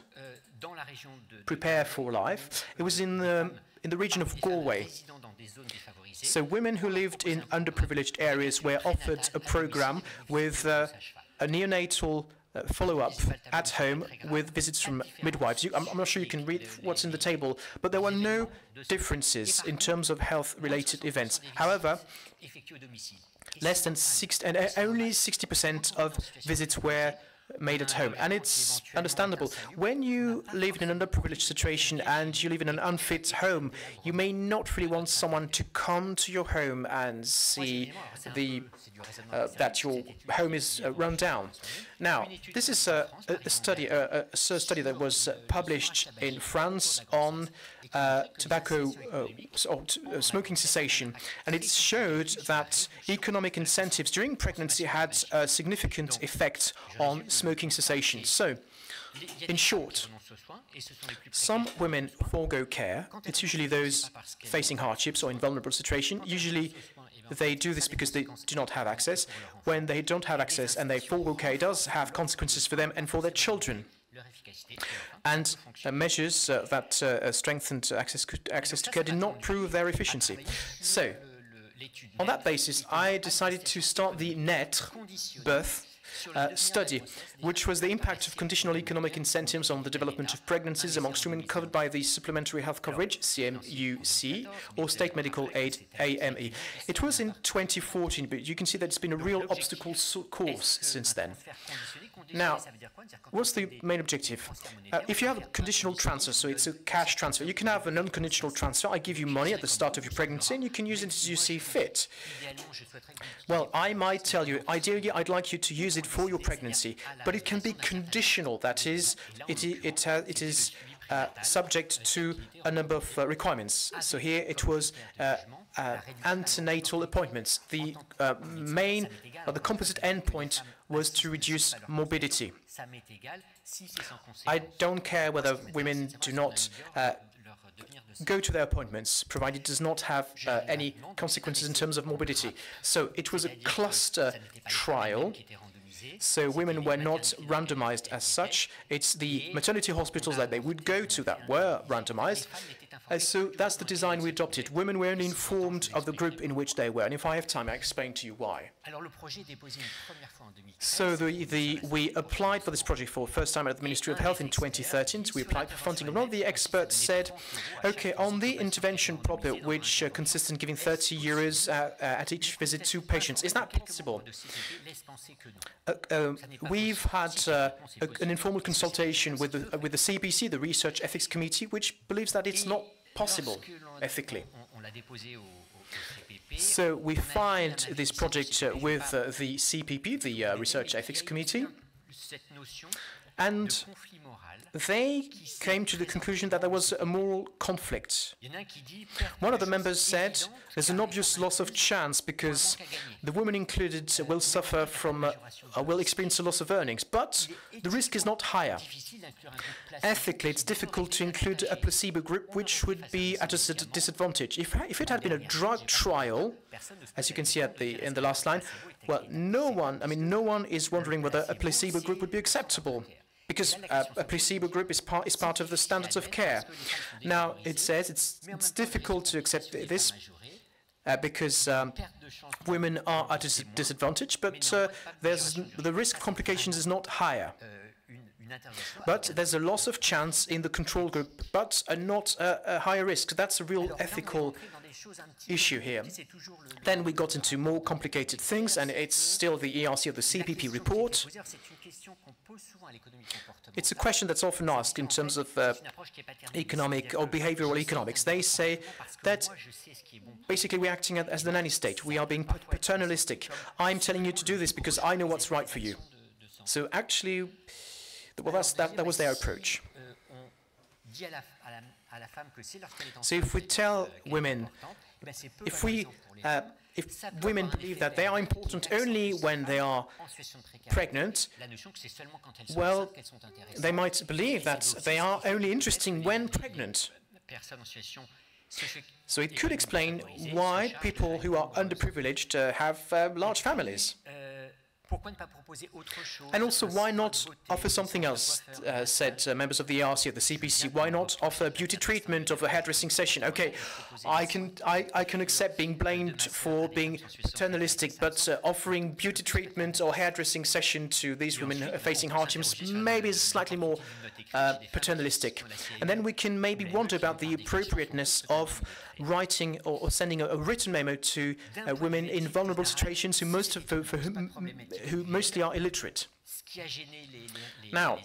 Prepare for Life. It was in the region of Galway. So women who lived in underprivileged areas were offered a program with a neonatal follow-up at home with visits from midwives. I'm not sure you can read what's in the table, but there were no differences in terms of health-related events. However, less than only 60% of visits were made at home, and it's understandable. When you live in an underprivileged situation and you live in an unfit home, you may not really want someone to come to your home and see that your home is run down. Now, this is a study that was published in France on smoking cessation, and it showed that economic incentives during pregnancy had a significant effect on smoking cessation. So, in short, some women forego care. It's usually those facing hardships or in vulnerable situation. Usually they do this because they do not have access. When they don't have access and they forego care, it does have consequences for them and for their children. And measures that strengthened access to care did not prove their efficiency. So, on that basis, I decided to start the NET birth study, which was the impact of conditional economic incentives on the development of pregnancies amongst women covered by the Supplementary Health Coverage, CMUC, or State Medical Aid, AME. It was in 2014, but you can see that it's been a real obstacle course since then. Now, what's the main objective? If you have a conditional transfer, so it's a cash transfer, you can have an unconditional transfer. I give you money at the start of your pregnancy, and you can use it as you see fit. Well, I might tell you, ideally, I'd like you to use it for your pregnancy, but it can be conditional. That is, it is subject to a number of requirements. So here it was antenatal appointments. The main, or the composite endpoint was to reduce morbidity. I don't care whether women do not go to their appointments, provided it does not have any consequences in terms of morbidity. So it was a cluster trial. So women were not randomized as such. It's the maternity hospitals that they would go to that were randomized. So that's the design we adopted. Women were only informed of the group in which they were. And if I have time, I'll explain to you why. So we applied for this project for the first time at the Ministry of Health in 2013. So we applied for funding. And one of the experts said, okay, on the intervention proper, which consists in giving 30 euros at each visit to patients, is that possible? We've had an informal consultation with the CBC, the Research Ethics Committee, which believes that it's not possible ethically. So we filed this project with the CPP, the Research Ethics Committee, and they came to the conclusion that there was a moral conflict. One of the members said there's an obvious loss of chance because the women included will suffer from, will experience a loss of earnings, but the risk is not higher. Ethically, it's difficult to include a placebo group which would be at a disadvantage. If it had been a drug trial, as you can see in the last line, well, no one is wondering whether a placebo group would be acceptable, because a placebo group is part of the standards of care. Now, it says it's difficult to accept this because women are at a disadvantage, but the risk of complications is not higher. But there's a loss of chance in the control group, but not a higher risk. That's a real ethical issue here. Then we got into more complicated things, and it's still the ERC of the CPP report. It's a question that's often asked in terms of economic or behavioral economics. They say that basically we're acting as the nanny state. We are being paternalistic. I'm telling you to do this because I know what's right for you. So actually, well, that was their approach. So if we tell women, if women believe that they are important only when they are pregnant, well, they might believe that they are only interesting when pregnant. So it could explain why people who are underprivileged have large families. And also, why not offer something else, said members of the ERC, of the CPC. Why not offer beauty treatment of a hairdressing session? Okay, I can accept being blamed for being paternalistic, but offering beauty treatment or hairdressing session to these women facing hardships maybe is slightly more paternalistic. And then we can maybe wonder about the appropriateness of writing or sending a written memo to women in vulnerable situations who mostly are illiterate. Now,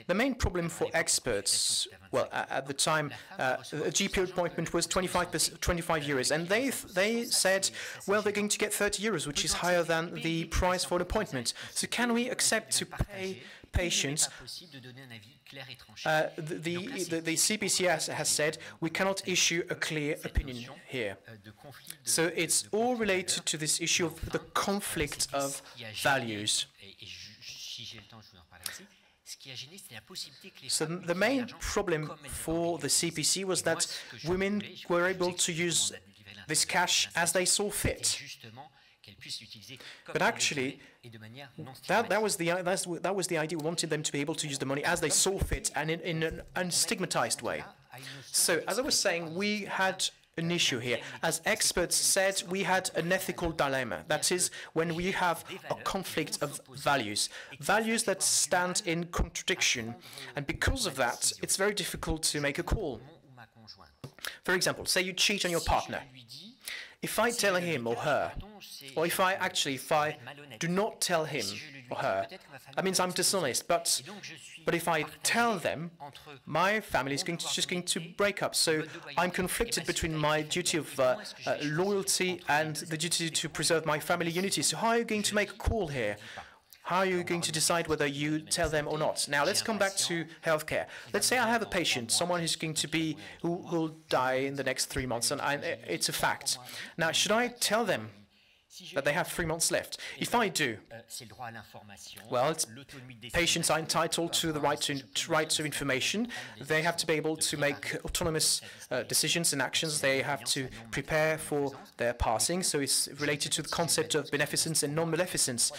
the main problem for experts, well, at the time, a GP appointment was 25 euros, and they said, well, they're going to get 30 euros, which is higher than the price for an appointment. So can we accept to pay patients? The CPC has said we cannot issue a clear opinion here. So it's all related to this issue of the conflict of values. So the main problem for the CPC was that women were able to use this cash as they saw fit. But actually, that was the idea. We wanted them to be able to use the money as they saw fit and in an unstigmatized way. So, as I was saying, we had an issue here. As experts said, we had an ethical dilemma. That is, when we have a conflict of values, values that stand in contradiction. And because of that, it's very difficult to make a call. For example, say you cheat on your partner. If I tell him or her, or if I do not tell him or her, that means I'm dishonest. But if I tell them, my family is just going to break up. So I'm conflicted between my duty of loyalty and the duty to preserve my family unity. So how are you going to make a call here? How are you going to decide whether you tell them or not? Now, let's come back to healthcare. Let's say I have a patient, someone who will die in the next 3 months, and it's a fact. Now, should I tell them that they have 3 months left? If I do, well, patients are entitled to the right to information. They have to be able to make autonomous decisions and actions. They have to prepare for their passing. So it's related to the concept of beneficence and non-maleficence.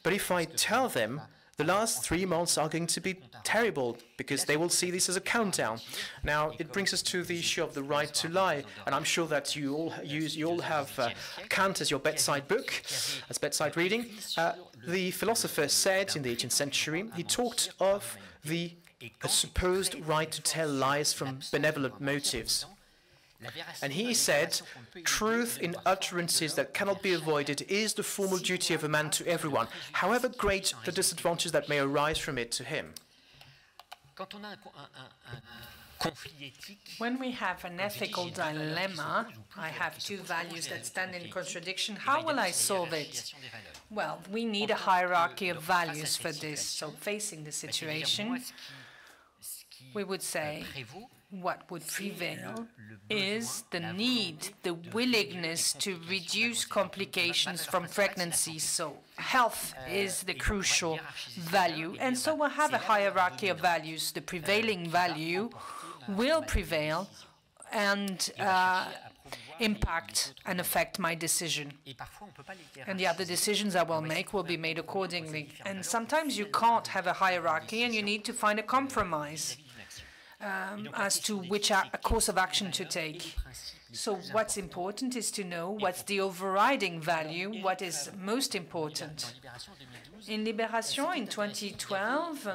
But if I tell them, the last 3 months are going to be terrible because they will see this as a countdown. Now, it brings us to the issue of the right to lie, and I'm sure that you all have Kant as your bedside book, as bedside reading. The philosopher said in the 18th century, he talked of a supposed right to tell lies from benevolent motives. And he said, truth in utterances that cannot be avoided is the formal duty of a man to everyone, however great the disadvantage that may arise from it to him. When we have an ethical dilemma, I have two values that stand in contradiction. How will I solve it? Well, we need a hierarchy of values for this. So facing the situation, we would say what would prevail is the need, the willingness to reduce complications from pregnancy. So health is the crucial value. And so we'll have a hierarchy of values. The prevailing value will prevail and impact and affect my decision. And the other decisions I will make will be made accordingly. And sometimes you can't have a hierarchy and you need to find a compromise as to which course of action to take. So what's important is to know what's the overriding value, what is most important. In Libération in 2012,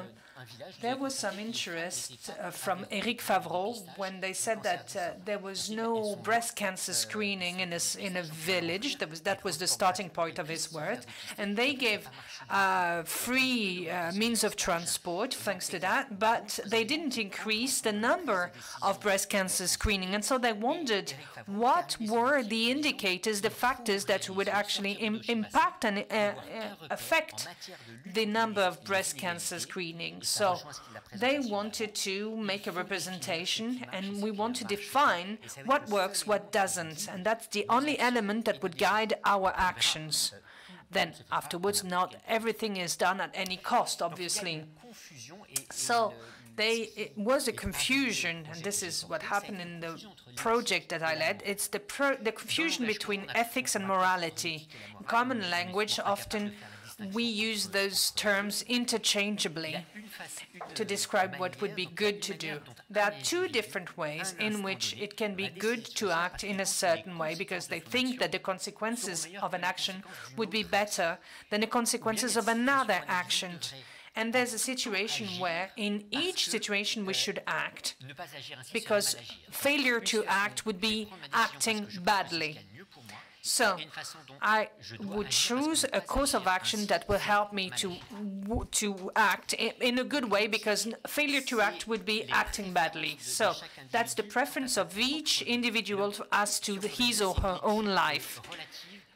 there was some interest from Éric Favreau when they said that there was no breast cancer screening in a village. That was the starting point of his work. And they gave free means of transport thanks to that, but they didn't increase the number of breast cancer screening. And so they wondered what were the indicators, the factors that would actually impact and affect the number of breast cancer screenings. So they wanted to make a representation, and we want to define what works, what doesn't. And that's the only element that would guide our actions. Then afterwards, not everything is done at any cost, obviously. So it was a confusion, and this is what happened in the project that I led. It's the confusion between ethics and morality. In common language, often we use those terms interchangeably to describe what would be good to do. There are two different ways in which it can be good to act in a certain way because they think that the consequences of an action would be better than the consequences of another action. And there's a situation where in each situation we should act, because failure to act would be acting badly. So I would choose a course of action that will help me to act in a good way, because failure to act would be acting badly. So that's the preference of each individual as to his or her own life.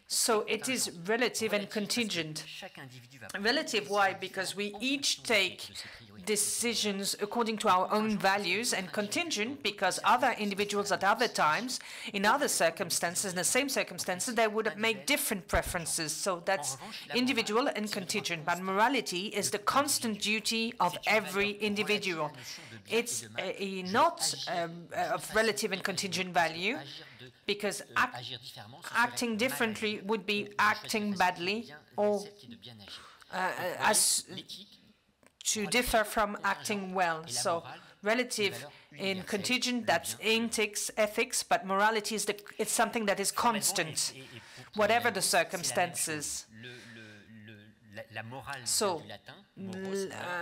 So it is relative and contingent. Relative, why? Because we each take decisions according to our own values, and contingent because other individuals at other times, in other circumstances, in the same circumstances, they would make different preferences. So that's individual and contingent. But morality is the constant duty of every individual. It's not of relative and contingent value, because acting differently would be acting badly, or to differ from acting well. So relative in contingent, that's ethics, but morality is it's something that is constant, whatever the circumstances. So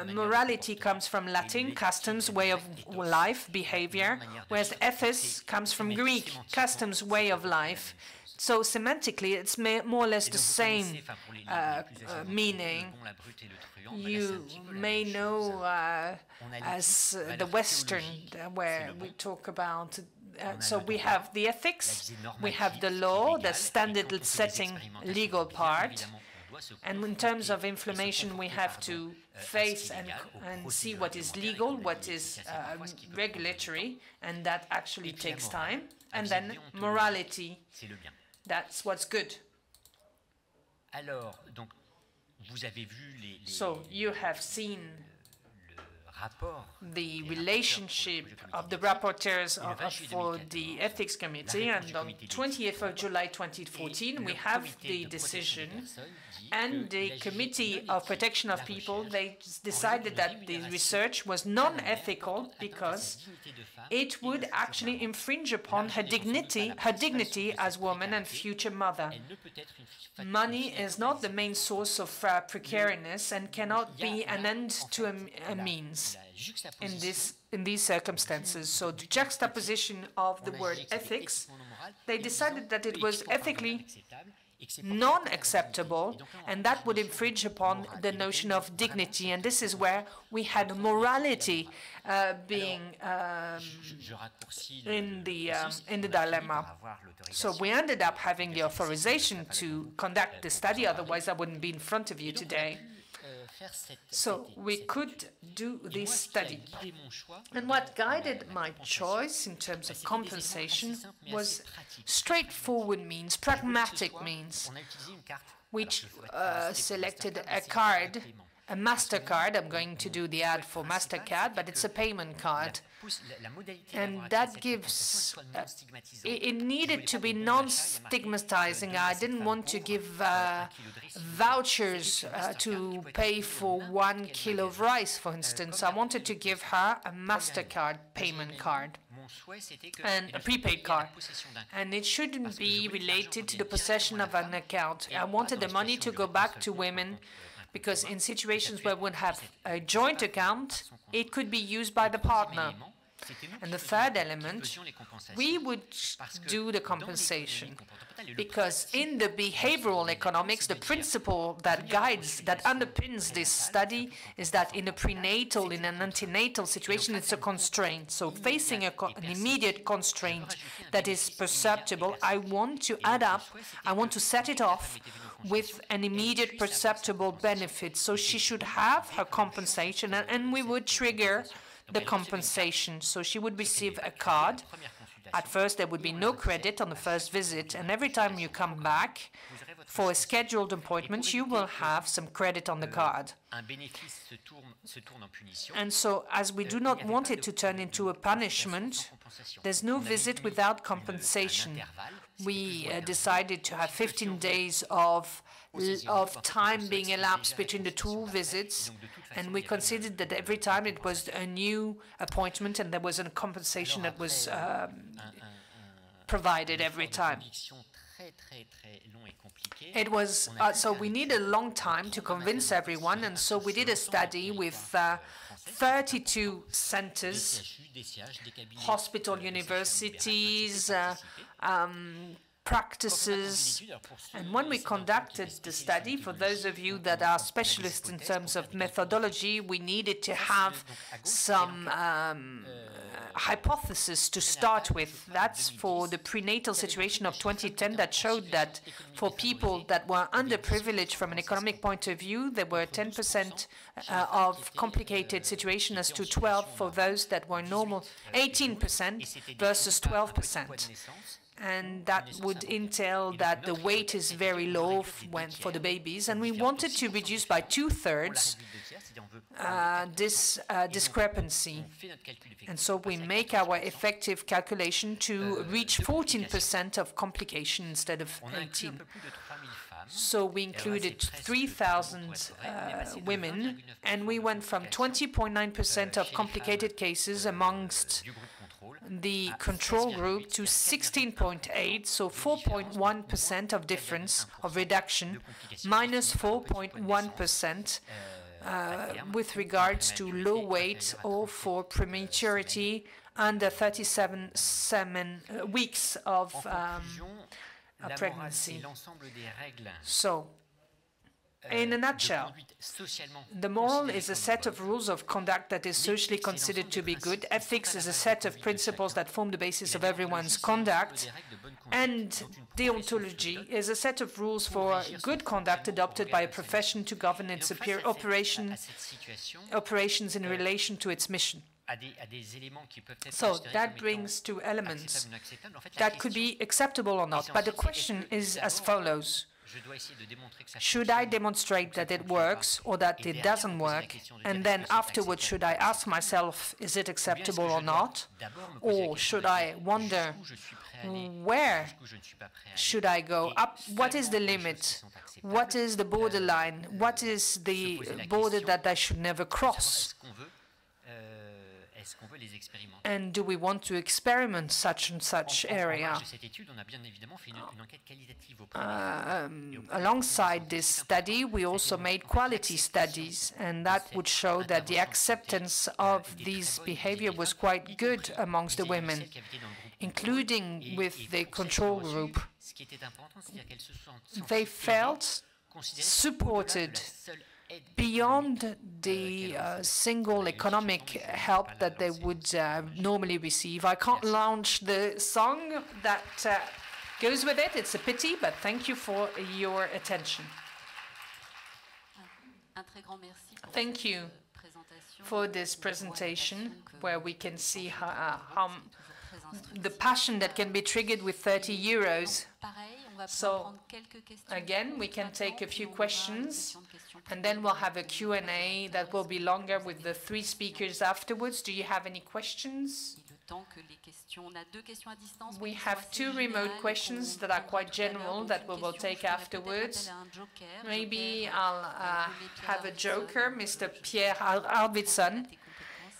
morality comes from Latin, customs, way of life, behavior, whereas ethics comes from Greek, customs, way of life. So semantically, it's more or less the same meaning. You may know as the Western, where we talk about, so we have the ethics, we have the law, the standard-setting legal part, and in terms of inflammation, we have to face and see what is legal, what is regulatory, and that actually takes time. And then morality, that's what's good. So you have seen the relationship of the rapporteurs for the Ethics Committee, and on 20th of July 2014 we have the decision, and the Committee of Protection of People, they decided that the research was non-ethical because it would actually infringe upon her dignity as woman and future mother. Money is not the main source of precariousness and cannot be an end to a means in these circumstances. So the juxtaposition of the word ethics, they decided that it was ethically non-acceptable, and that would infringe upon the notion of dignity. And this is where we had morality being in the dilemma. So we ended up having the authorization to conduct the study, otherwise I wouldn't be in front of you today. So we could do this study. And what guided my choice in terms of compensation was straightforward means, pragmatic means. We selected a card, a MasterCard. I'm going to do the ad for MasterCard, but it's a payment card. And that gives, it needed to be non-stigmatizing. I didn't want to give vouchers to pay for 1 kilo of rice, for instance. I wanted to give her a MasterCard payment card and a prepaid card. And it shouldn't be related to the possession of an account. I wanted the money to go back to women, because in situations where we would have a joint account, it could be used by the partner. And the third element, we would do the compensation, because in the behavioral economics, the principle that guides, that underpins this study is that in a prenatal, in an antenatal situation, it's a constraint. So facing an immediate constraint that is perceptible, I want to add up, I want to set it off with an immediate perceptible benefit. So she should have her compensation, and we would trigger the compensation. So she would receive a card. At first, there would be no credit on the first visit, and every time you come back for a scheduled appointment, you will have some credit on the card. And so, as we do not want it to turn into a punishment, there's no visit without compensation. We decided to have 15 days of time being elapsed between the two visits, and we considered that every time it was a new appointment and there was a compensation that was provided every time. It was so we needed a long time to convince everyone, and so we did a study with 32 centers, hospital, universities, practices. And when we conducted the study, for those of you that are specialists in terms of methodology, we needed to have some hypothesis to start with. That's for the prenatal situation of 2010 that showed that for people that were underprivileged from an economic point of view, there were 10% of complicated situation as to 12 for those that were normal, 18% versus 12%. And that would entail that the weight is very low for the babies, and we wanted to reduce by 2/3 this discrepancy. And so we make our effective calculation to reach 14% of complication instead of 18. So we included 3,000 women, and we went from 20.9% of complicated cases amongst the control group to 16.8, so 4.1% of difference of reduction, minus 4.1% with regards to low weight or for prematurity under 37 weeks of pregnancy. So, in a nutshell, the moral is a set of rules of conduct that is socially considered to be good. Ethics is a set of principles that form the basis of everyone's conduct. And deontology is a set of rules for good conduct adopted by a profession to govern its operations in relation to its mission. So that brings two elements that could be acceptable or not. But the question is as follows. Should I demonstrate that it works or that it doesn't work? And then afterwards, should I ask myself, is it acceptable or not? Or should I wonder, where should I go? Up? What is the limit? What is the borderline? What is the border that I should never cross? And do we want to experiment such and such area? Alongside this study, we also made quality studies, and that would show that the acceptance of these behavior was quite good amongst the women, including with the control group. They felt supported beyond the single economic help that they would normally receive. I can't launch the song that goes with it. It's a pity, but thank you for your attention. Thank you for this presentation, where we can see how the passion that can be triggered with 30 euros. So again, we can take a few questions, and then we'll have a Q&A that will be longer with the 3 speakers afterwards. Do you have any questions? We have 2 remote questions that are quite general that we will take afterwards. Maybe I'll have a joker, Mr. Pierre Arvidsson.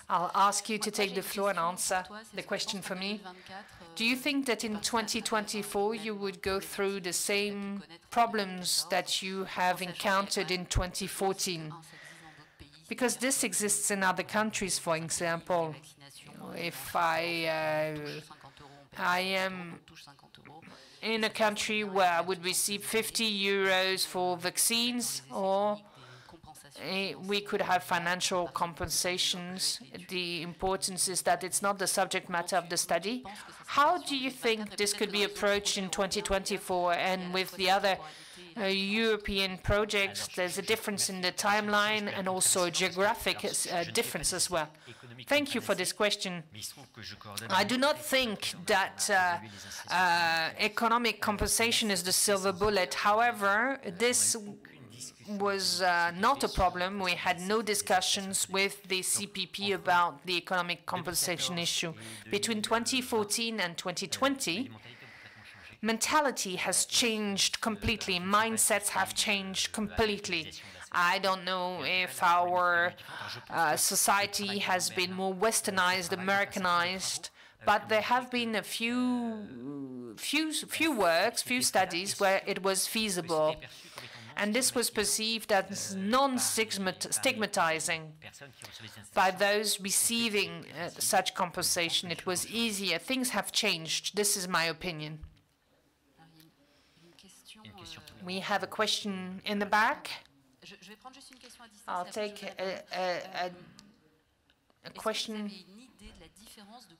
I'll ask you to take the floor and answer the question for me. Do you think that in 2024 you would go through the same problems that you have encountered in 2014? Because this exists in other countries, for example. If I am in a country where I would receive 50 euros for vaccines, or we could have financial compensations. The importance is that it's not the subject matter of the study. How do you think this could be approached in 2024? And with the other European projects, there's a difference in the timeline and also a geographic difference as well. Thank you for this question. I do not think that economic compensation is the silver bullet. However, this was not a problem. We had no discussions with the CPP about the economic compensation issue. Between 2014 and 2020, mentality has changed completely. Mindsets have changed completely. I don't know if our society has been more westernized, Americanized, but there have been a few works, few studies where it was feasible. And this was perceived as non-stigmatizing by those receiving such compensation. It was easier. Things have changed. This is my opinion. We have a question in the back. I'll take a question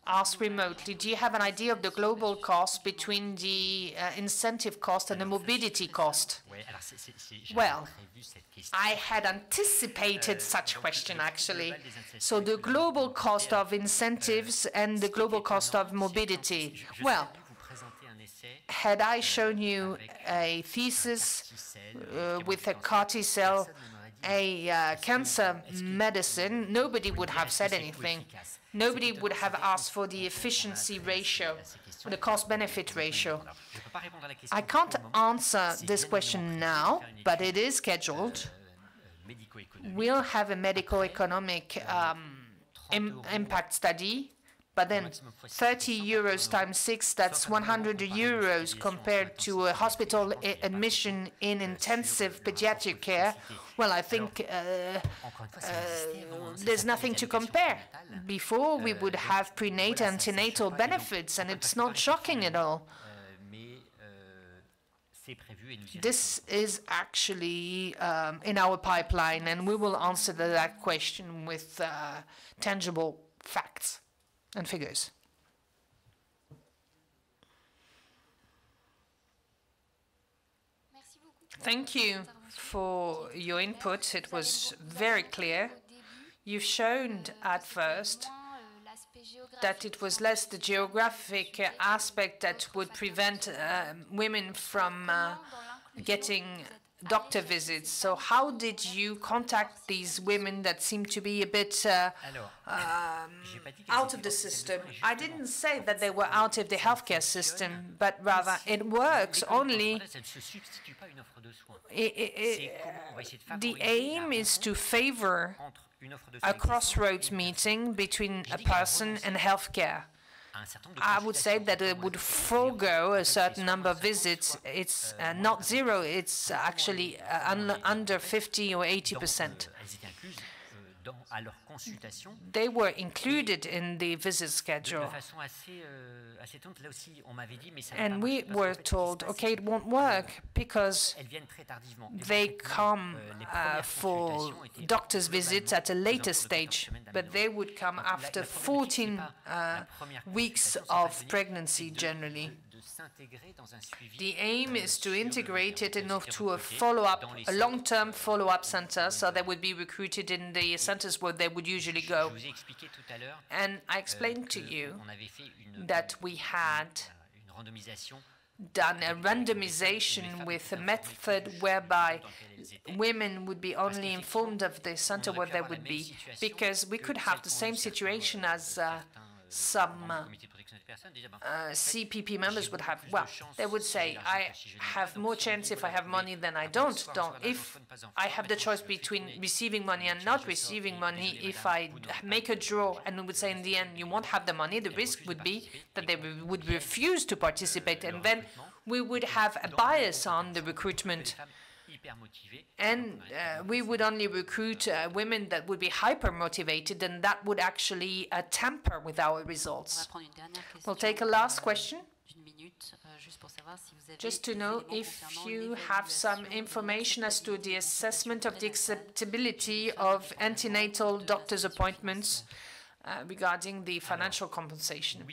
asked remotely. Do you have an idea of the global cost between the incentive cost and the morbidity cost? Well, I had anticipated such a question, actually. So the global cost of incentives and the global cost of morbidity. Well, had I shown you a thesis with a CAR T-cell, a cancer medicine, nobody would have said anything. Nobody would have asked for the efficiency ratio, the cost-benefit ratio. I can't answer this question now, but it is scheduled. We'll have a medico-economic impact study, but then 30 euros times 6, that's 100 euros compared to a hospital admission in intensive pediatric care. Well, I think there's nothing to compare. Before, we would have prenatal and antenatal benefits, and it's not shocking at all. This is actually in our pipeline, and we will answer that question with tangible facts and figures. Thank you for your input. It was very clear. You've shown at first that it was less the geographic aspect that would prevent women from getting doctor visits. So how did you contact these women that seem to be a bit out of the system? I didn't say that they were out of the healthcare system, but rather it works only. The aim is to favor a crossroads meeting between a person and healthcare. I would say that it would forego a certain number of visits. It's not zero, it's actually under 50 or 80%. They were included in the visit schedule. And we were told, okay, it won't work because they come for doctor's visits at a later stage, but they would come after 14 weeks of pregnancy generally. The aim is to integrate it into a follow-up, a long-term follow-up center, so they would be recruited in the centers where they would usually go. And I explained to you that we had done a randomization with a method whereby women would be only informed of the center where they would be, because we could have the same situation as some CPP members would have. Well, they would say, I have more chance if I have money than I don't. If I have the choice between receiving money and not receiving money, if I make a draw and we would say in the end you won't have the money, the risk would be that they would refuse to participate, and then we would have a bias on the recruitment. And we would only recruit women that would be hyper-motivated, and that would actually tamper with our results. We'll take a last question, just to know if you have some information as to the assessment of the acceptability of antenatal doctor's appointments regarding the financial compensation.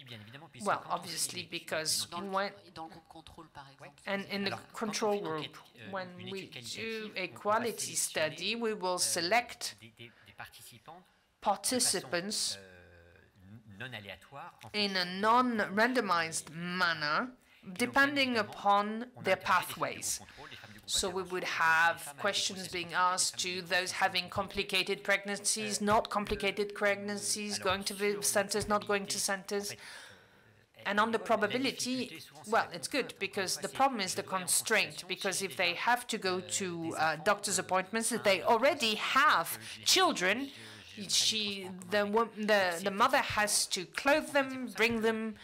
Well, obviously, because when, and in the control group, when we do a quality study, we will select participants in a non-randomized manner, depending upon their pathways. So we would have questions being asked to those having complicated pregnancies, not complicated pregnancies, going to centers, not going to centers. And on the probability, well, it's good, because the problem is the constraint, because if they have to go to doctor's appointments, if they already have children, the mother has to clothe them, bring them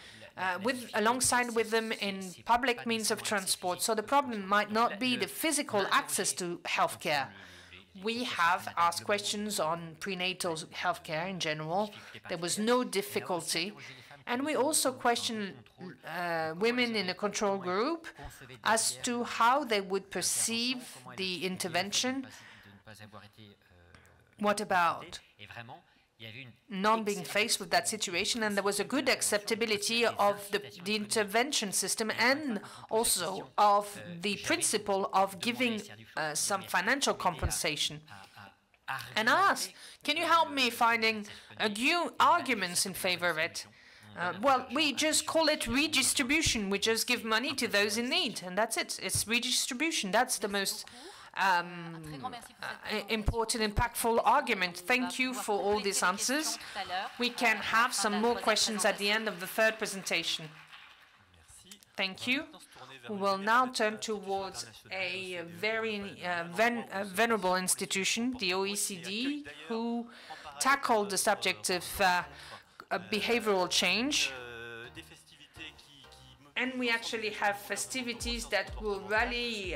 alongside with them in public means of transport. So the problem might not be the physical access to healthcare. We have asked questions on prenatal healthcare in general. There was no difficulty. And we also questioned women in a control group as to how they would perceive the intervention. What about not being faced with that situation? And there was a good acceptability of the intervention system, and also of the principle of giving some financial compensation. And I asked, can you help me finding arguments in favor of it? Well, we just call it redistribution. We just give money to those in need, and that's it. It's redistribution. That's the most important, impactful argument. Thank you for all these answers. We can have some more questions at the end of the third presentation. Thank you. We will now turn towards a very venerable institution, the OECD, who tackled the subject of behavioral change. And we actually have festivities that will rally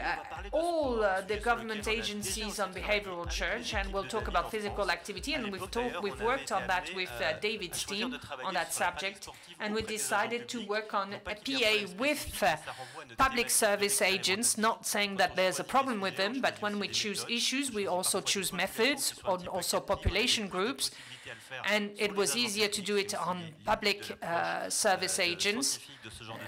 all the government agencies on behavioral change, and we'll talk about physical activity. And we've worked on that with David's team on that subject, and we decided to work on a PA with public service agents, not saying that there's a problem with them, but when we choose issues, we also choose methods, or also population groups. And it was easier to do it on public service agents,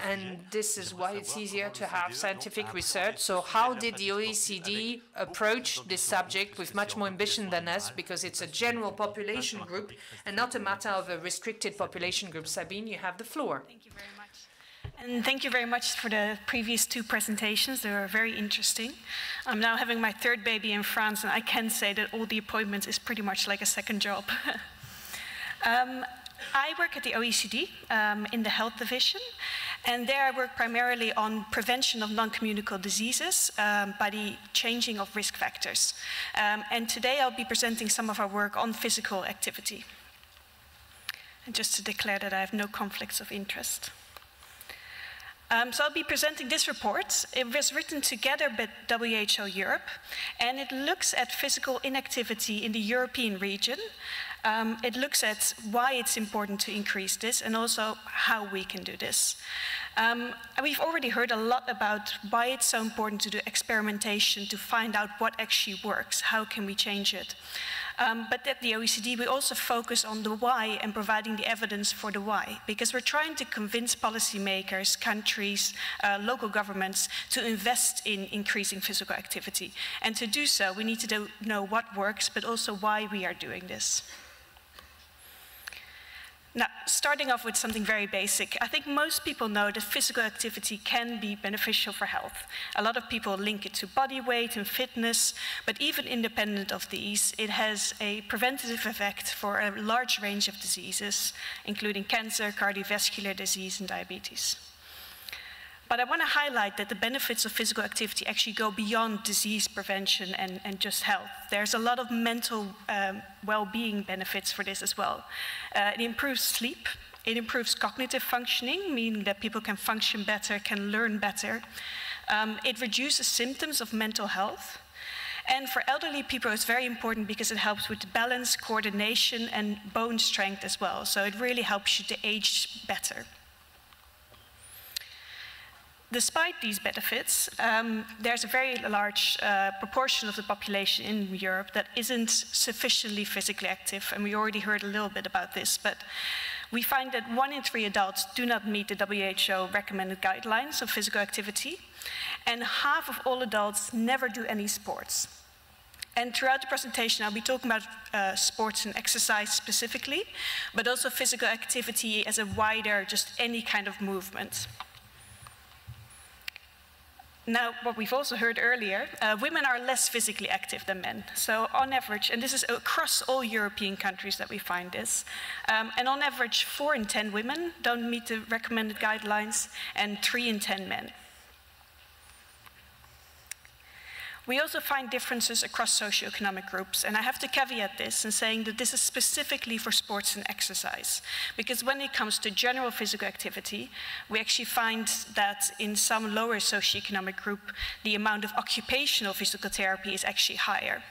and this is why it's easier to have scientific research. So how did the OECD approach this subject with much more ambition than us, because it's a general population group and not a matter of a restricted population group? Sabine, you have the floor. Thank you very much. And thank you very much for the previous two presentations. They were very interesting. I'm now having my third baby in France, and I can say that all the appointments is pretty much like a second job. I work at the OECD in the health division, and there I work primarily on prevention of non-communicable diseases by the changing of risk factors. And today I'll be presenting some of our work on physical activity. And just to declare that I have no conflicts of interest. So I'll be presenting this report. It was written together with WHO Europe, and it looks at physical inactivity in the European region. It looks at why it's important to increase this and also how we can do this. We've already heard a lot about why it's so important to do experimentation to find out what actually works, how can we change it. But at the OECD, we also focus on the why and providing the evidence for the why, because we're trying to convince policymakers, countries, local governments to invest in increasing physical activity. And to do so, we need to know what works, but also why we are doing this. Now, starting off with something very basic, I think most people know that physical activity can be beneficial for health. A lot of people link it to body weight and fitness, but even independent of these, it has a preventative effect for a large range of diseases, including cancer, cardiovascular disease, and diabetes. But I want to highlight that the benefits of physical activity actually go beyond disease prevention and just health. There's a lot of mental well-being benefits for this as well. It improves sleep. It improves cognitive functioning, meaning that people can function better, can learn better. It reduces symptoms of mental health. And for elderly people, it's very important because it helps with balance, coordination, and bone strength as well. So it really helps you to age better. Despite these benefits, there's a very large proportion of the population in Europe that isn't sufficiently physically active, and we already heard a little bit about this, but we find that 1 in 3 adults do not meet the WHO recommended guidelines of physical activity, and half of all adults never do any sports. And throughout the presentation, I'll be talking about sports and exercise specifically, but also physical activity as a wider, just any kind of movement. Now, what we've also heard earlier, women are less physically active than men. So on average, and this is across all European countries that we find this, and on average 4 in 10 women don't meet the recommended guidelines and 3 in 10 men. We also find differences across socioeconomic groups, and I have to caveat this in saying that this is specifically for sports and exercise, because when it comes to general physical activity, we actually find that in some lower socioeconomic group, the amount of occupational physical therapy is actually higher.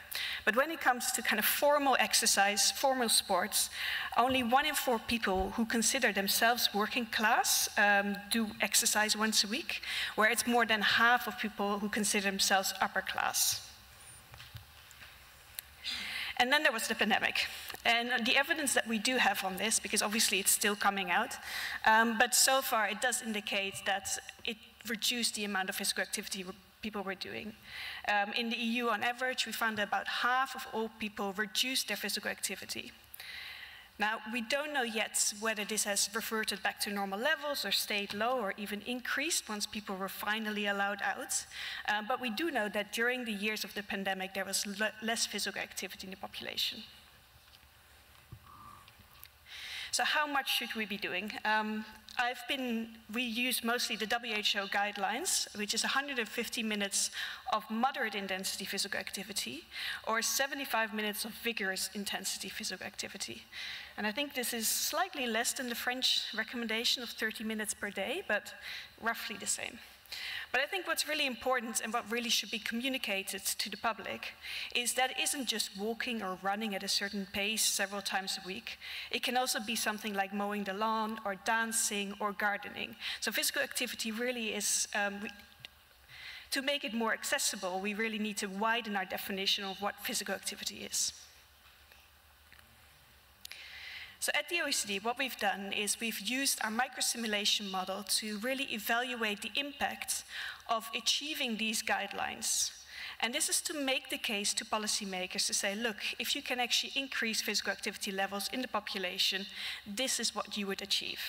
But when it comes to kind of formal exercise, formal sports, only 1 in 4 people who consider themselves working class do exercise once a week, where it's more than half of people who consider themselves upper class. And then there was the pandemic. And the evidence that we do have on this, because obviously it's still coming out, but so far it does indicate that it reduced the amount of physical activity people were doing. In the EU, on average, we found that about half of all people reduced their physical activity. Now, we don't know yet whether this has reverted back to normal levels or stayed low or even increased once people were finally allowed out. But we do know that during the years of the pandemic, there was less physical activity in the population. So how much should we be doing? We use mostly the WHO guidelines, which is 150 minutes of moderate intensity physical activity, or 75 minutes of vigorous intensity physical activity. And I think this is slightly less than the French recommendation of 30 minutes per day, but roughly the same. But I think what's really important and what really should be communicated to the public is that it isn't just walking or running at a certain pace several times a week. It can also be something like mowing the lawn or dancing or gardening. So physical activity really is, to make it more accessible, we really need to widen our definition of what physical activity is. So at the OECD, what we've done is we've used our microsimulation model to really evaluate the impact of achieving these guidelines. And this is to make the case to policymakers to say, look, if you can actually increase physical activity levels in the population, this is what you would achieve.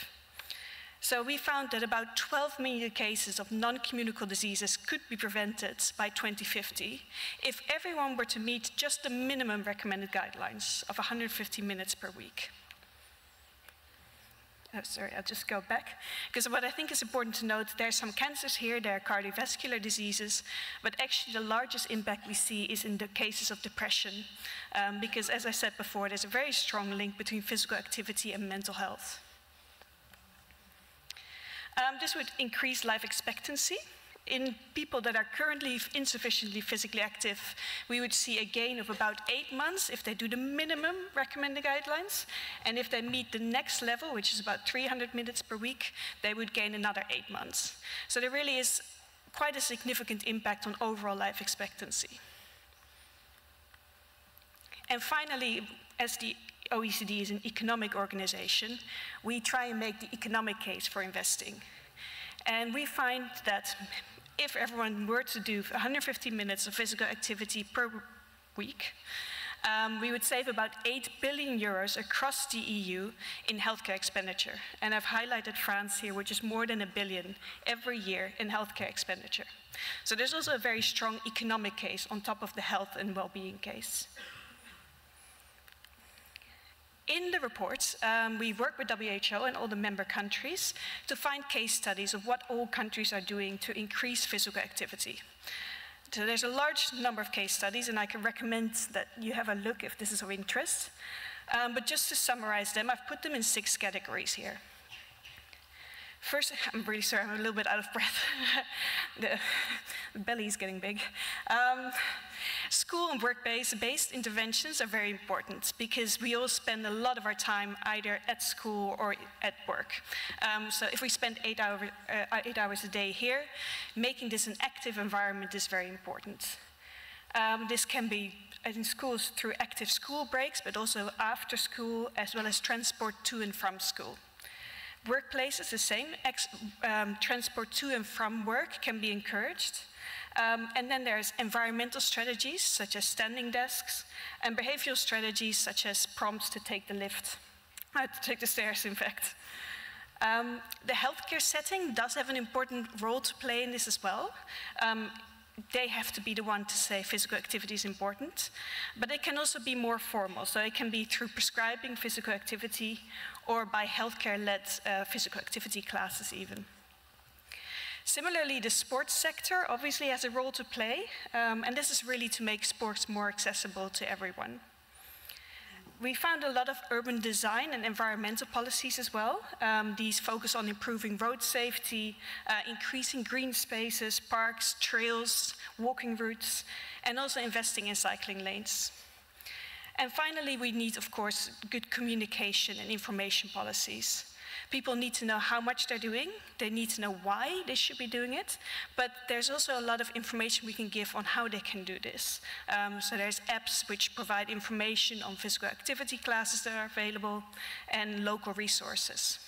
So we found that about 12 million cases of non-communicable diseases could be prevented by 2050 if everyone were to meet just the minimum recommended guidelines of 150 minutes per week. Oh, sorry, I'll just go back. Because what I think is important to note, there are some cancers here, there are cardiovascular diseases, but actually the largest impact we see is in the cases of depression. Because as I said before, there's a very strong link between physical activity and mental health. This would increase life expectancy. In people that are currently insufficiently physically active, we would see a gain of about 8 months if they do the minimum recommended guidelines. And if they meet the next level, which is about 300 minutes per week, they would gain another 8 months. So there really is quite a significant impact on overall life expectancy. And finally, as the OECD is an economic organization, we try and make the economic case for investing. And we find that if everyone were to do 150 minutes of physical activity per week, we would save about 8 billion euros across the EU in healthcare expenditure. And I've highlighted France here, which is more than $1 billion every year in healthcare expenditure. So there's also a very strong economic case on top of the health and well-being case. In the reports, we work with WHO and all the member countries to find case studies of what all countries are doing to increase physical activity. So there's a large number of case studies, and I can recommend that you have a look if this is of interest. But just to summarize them, I've put them in 6 categories here. First, I'm really sorry, I'm a little bit out of breath. The belly is getting big. School and work-based interventions are very important because we all spend a lot of our time either at school or at work. So if we spend 8 hours a day here, making this an active environment is very important. This can be in schools through active school breaks, but also after school, as well as transport to and from school. Workplaces, the same. Transport to and from work can be encouraged. And then there's environmental strategies, such as standing desks, and behavioral strategies, such as prompts to take the lift, to take the stairs, in fact. The healthcare setting does have an important role to play in this as well. They have to be the one to say physical activity is important, but it can also be more formal. So it can be through prescribing physical activity or by healthcare-led physical activity classes even. Similarly, the sports sector obviously has a role to play, and this is really to make sports more accessible to everyone. We found a lot of urban design and environmental policies as well. These focus on improving road safety, increasing green spaces, parks, trails, walking routes, and also investing in cycling lanes. And finally, we need, of course, good communication and information policies. People need to know how much they're doing, they need to know why they should be doing it, but there's also a lot of information we can give on how they can do this. So there's apps which provide information on physical activity classes that are available and local resources.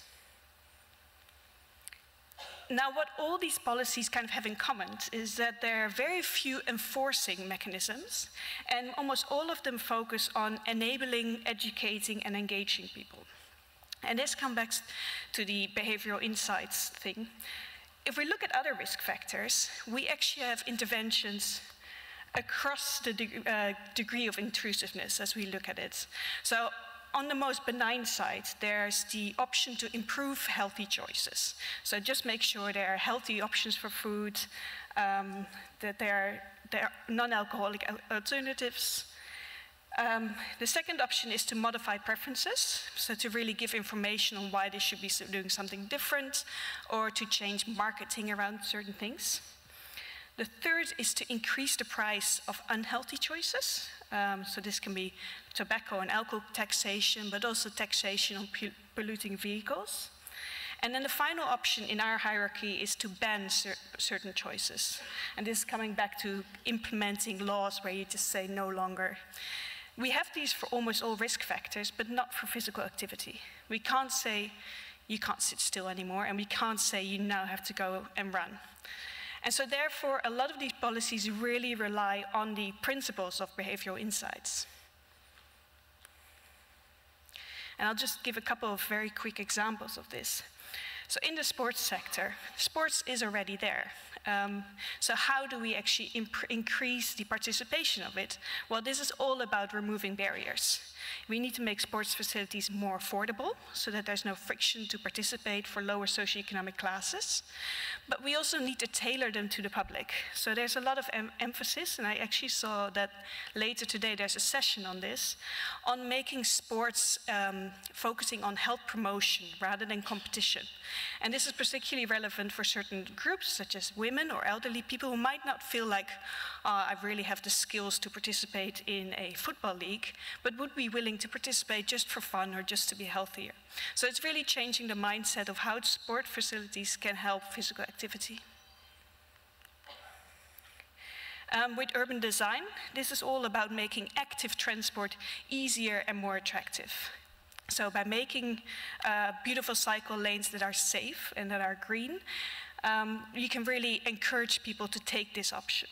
Now, what all these policies kind of have in common is that there are very few enforcing mechanisms, and almost all of them focus on enabling, educating, and engaging people. And this comes back to the behavioral insights thing. If we look at other risk factors, we actually have interventions across the degree of intrusiveness as we look at it. So on the most benign side, there's the option to improve healthy choices. So just make sure there are healthy options for food, that there are non-alcoholic alternatives. The second option is to modify preferences, so to really give information on why they should be doing something different, or to change marketing around certain things. The third is to increase the price of unhealthy choices. So this can be tobacco and alcohol taxation, but also taxation on polluting vehicles. And then the final option in our hierarchy is to ban certain choices. And this is coming back to implementing laws where you just say no longer. We have these for almost all risk factors, but not for physical activity. We can't say you can't sit still anymore, and we can't say you now have to go and run. And so therefore, a lot of these policies really rely on the principles of behavioral insights. And I'll just give a couple of very quick examples of this. So in the sports sector, sports is already there. So how do we actually increase the participation of it? Well, this is all about removing barriers. We need to make sports facilities more affordable so that there's no friction to participate for lower socioeconomic classes. But we also need to tailor them to the public. So there's a lot of emphasis, and I actually saw that later today there's a session on this, on making sports focusing on health promotion rather than competition. And this is particularly relevant for certain groups, such as women or elderly people who might not feel like, I really have the skills to participate in a football league, but would be willing to participate just for fun or just to be healthier. So it's really changing the mindset of how sport facilities can help physical activity. With urban design, this is all about making active transport easier and more attractive. So by making beautiful cycle lanes that are safe and that are green, you can really encourage people to take this option.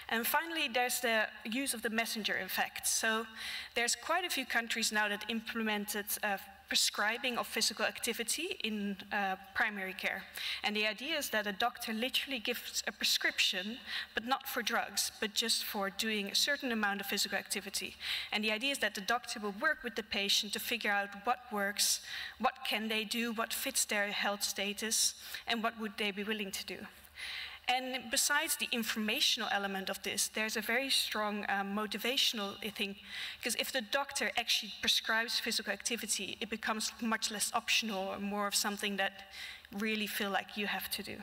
And finally, there's the use of the messenger effect. So there's quite a few countries now that implemented prescribing of physical activity in primary care. And the idea is that a doctor literally gives a prescription, but not for drugs, but just for doing a certain amount of physical activity. And the idea is that the doctor will work with the patient to figure out what works, what can they do, what fits their health status, and what would they be willing to do. And besides the informational element of this, there's a very strong motivational thing, because if the doctor actually prescribes physical activity, it becomes much less optional and more of something that really feel like you have to do.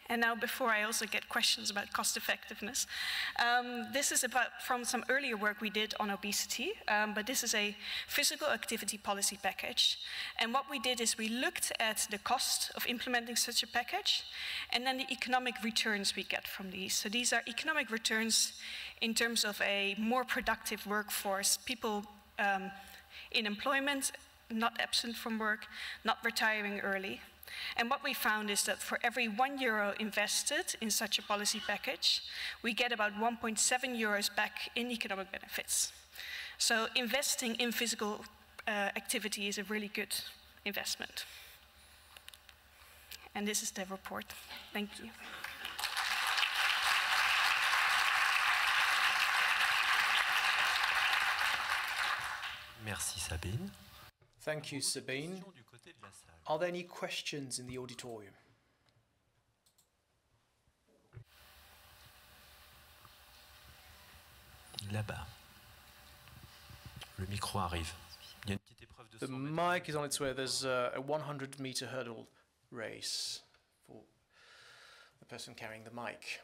And now, before I also get questions about cost effectiveness, this is from some earlier work we did on obesity, but this is a physical activity policy package. And what we did is we looked at the cost of implementing such a package, and then the economic returns we get from these. So these are economic returns in terms of a more productive workforce, people in employment, not absent from work, not retiring early. And what we found is that for every €1 invested in such a policy package, we get about 1.7 euros back in economic benefits. So investing in physical activity is a really good investment. And this is the report. Thank you. Merci Sabine. Thank you, Sabine. Are there any questions in the auditorium? Là-bas. Le micro arrive. Il y a une petite épreuve de The mic is on its way. There's a 100-meter hurdle race for the person carrying the mic.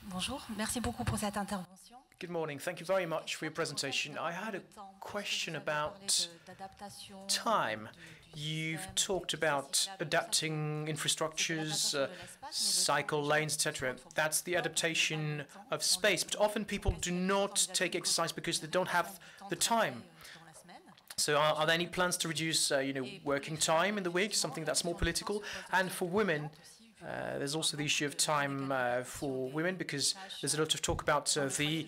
Bonjour, merci beaucoup pour cette intervention. Good morning. Thank you very much for your presentation. I had a question about time. You've talked about adapting infrastructures, cycle lanes, etc. That's the adaptation of space. But often people do not take exercise because they don't have the time. So are there any plans to reduce working time in the week, something that's more political? And for women, there's also the issue of time for women, because there's a lot of talk about the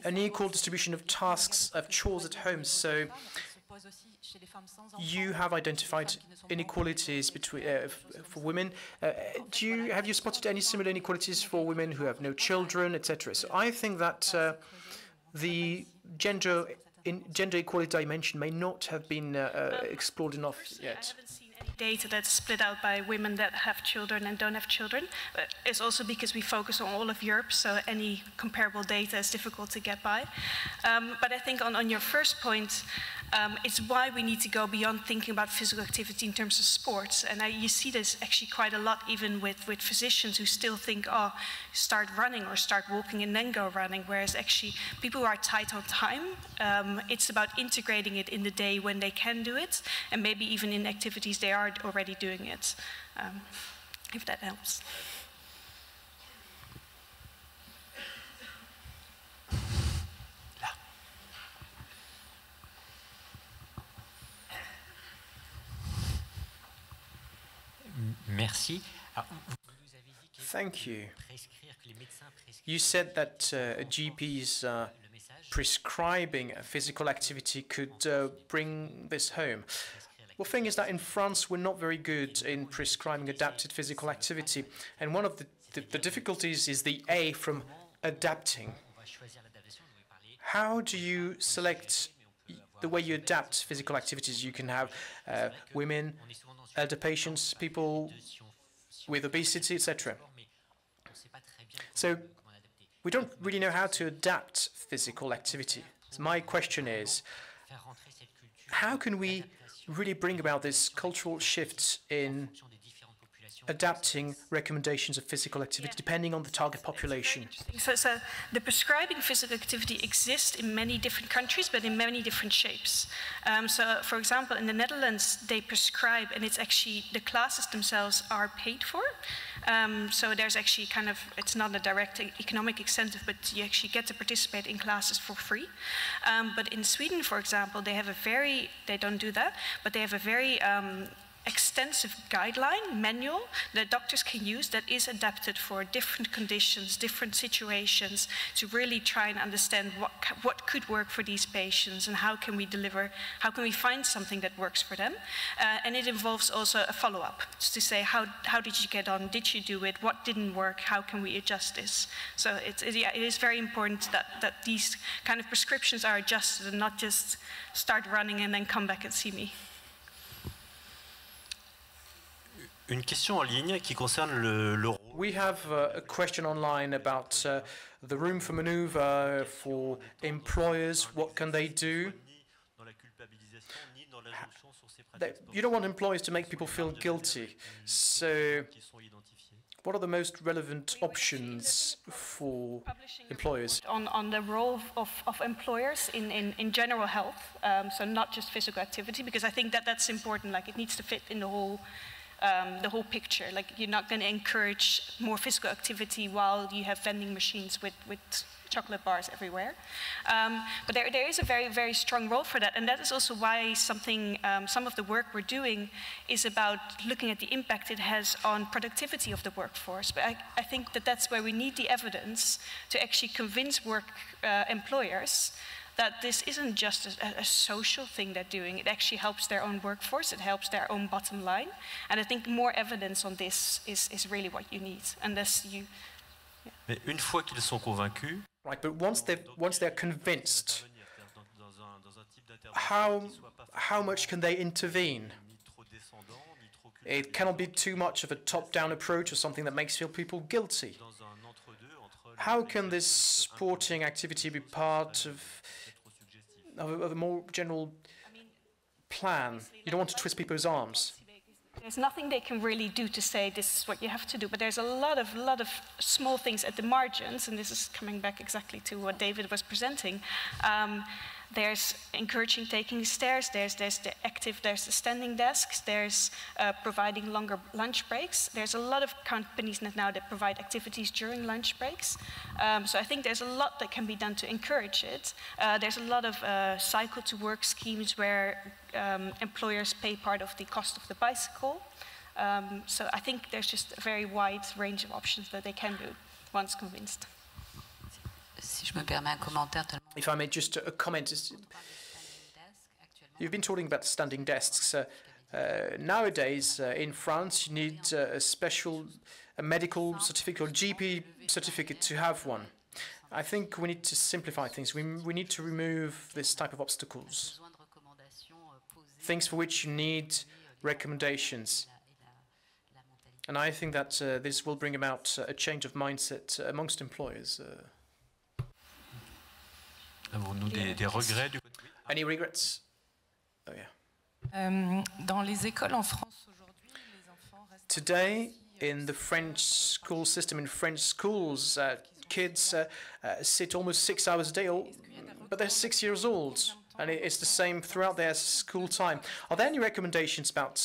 unequal distribution of tasks, of chores at home. So you have identified inequalities between for women. Have you spotted any similar inequalities for women who have no children, etc.? So I think that the gender equality dimension may not have been explored enough yet. Data that's split out by women that have children and don't have children. But it's also because we focus on all of Europe, so any comparable data is difficult to get by. But I think on your first point, it's why we need to go beyond thinking about physical activity in terms of sports. And you see this actually quite a lot, even with physicians who still think, oh, start running or start walking and then go running, whereas actually people who are tight on time, it's about integrating it in the day when they can do it, and maybe even in activities they are already doing it, if that helps. Merci. Thank you. You said that GPs prescribing physical activity could bring this home. Well, the thing is that in France, we're not very good in prescribing adapted physical activity. And one of the difficulties is the A from adapting. How do you select the way you adapt physical activities? You can have women, elder patients, people with obesity, etc. So we don't really know how to adapt physical activity. So my question is, how can we really bring about this cultural shift in adapting recommendations of physical activity depending on the target population? So the prescribing physical activity exists in many different countries, but in many different shapes. So, for example, in the Netherlands, they prescribe, and it's actually the classes themselves are paid for. So there's actually kind of, it's not a direct economic incentive, but you actually get to participate in classes for free. But in Sweden, for example, they have a very, they don't do that, but they have a very extensive guideline manual that doctors can use that is adapted for different conditions, different situations, to really try and understand what could work for these patients and how can we deliver, how can we find something that works for them. And it involves also a follow-up to say how did you get on, did you do it, what didn't work, how can we adjust this. So it is very important that these kind of prescriptions are adjusted and not just start running and then come back and see me. Une question en ligne qui concerne le rôle. We have a question online about the room for maneuver for employers. What can they do? You don't want employers to make people feel guilty. So what are the most relevant options for employers? On the role of employers in general health, so not just physical activity, because I think that's important. Like, it needs to fit in the whole picture. Like, you're not going to encourage more physical activity while you have vending machines with chocolate bars everywhere. But there is a very, very strong role for that, and that is also why some of the work we're doing is about looking at the impact it has on productivity of the workforce. But I think that's where we need the evidence to actually convince employers that this isn't just a social thing they're doing. It actually helps their own workforce, it helps their own bottom line. And I think more evidence on this is really what you need, unless you... Yeah. Mais une fois qu'ils sont convaincus... Right, but once they're convinced, how much can they intervene? It cannot be too much of a top-down approach or something that makes people guilty. How can this sporting activity be part of a more general plan? You don't want to twist people's arms. There's nothing they can really do to say this is what you have to do, but there's a lot of small things at the margins, and this is coming back exactly to what David was presenting. There's encouraging taking the stairs, there's the standing desks, there's providing longer lunch breaks. There's a lot of companies now that provide activities during lunch breaks. So I think there's a lot that can be done to encourage it. There's a lot of cycle to work schemes where employers pay part of the cost of the bicycle. So I think there's just a very wide range of options that they can do once convinced. If I may just a comment, you've been talking about standing desks. Nowadays, in France, you need a medical certificate or GP certificate to have one. I think we need to simplify things. We need to remove this type of obstacles, things for which you need recommendations. And I think that this will bring about a change of mindset amongst employers. Avons-nous des regrets du... Any regrets? Oh, yeah. Dans les écoles en France aujourd'hui, les enfants restent... Today, in the French school system, in French schools, kids sit almost 6 hours a day, but they're 6 years old, and it's the same throughout their school time. Are there any recommendations about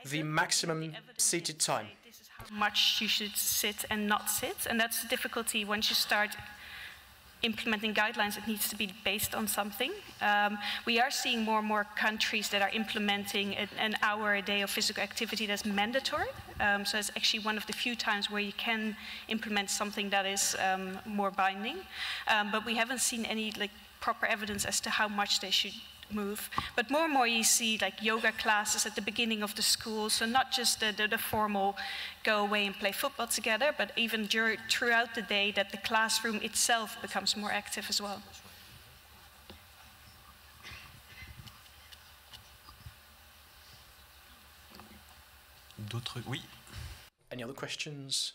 the maximum seated time? This is how much you should sit and not sit, and that's the difficulty once you start implementing guidelines. It needs to be based on something. We are seeing more and more countries that are implementing an hour a day of physical activity that's mandatory. So it's actually one of the few times where you can implement something that is more binding. But we haven't seen any proper evidence as to how much they should move. But more and more you see like yoga classes at the beginning of the school, so not just the formal go away and play football together, but even throughout the day that the classroom itself becomes more active as well. D'autres? Oui. Any other questions?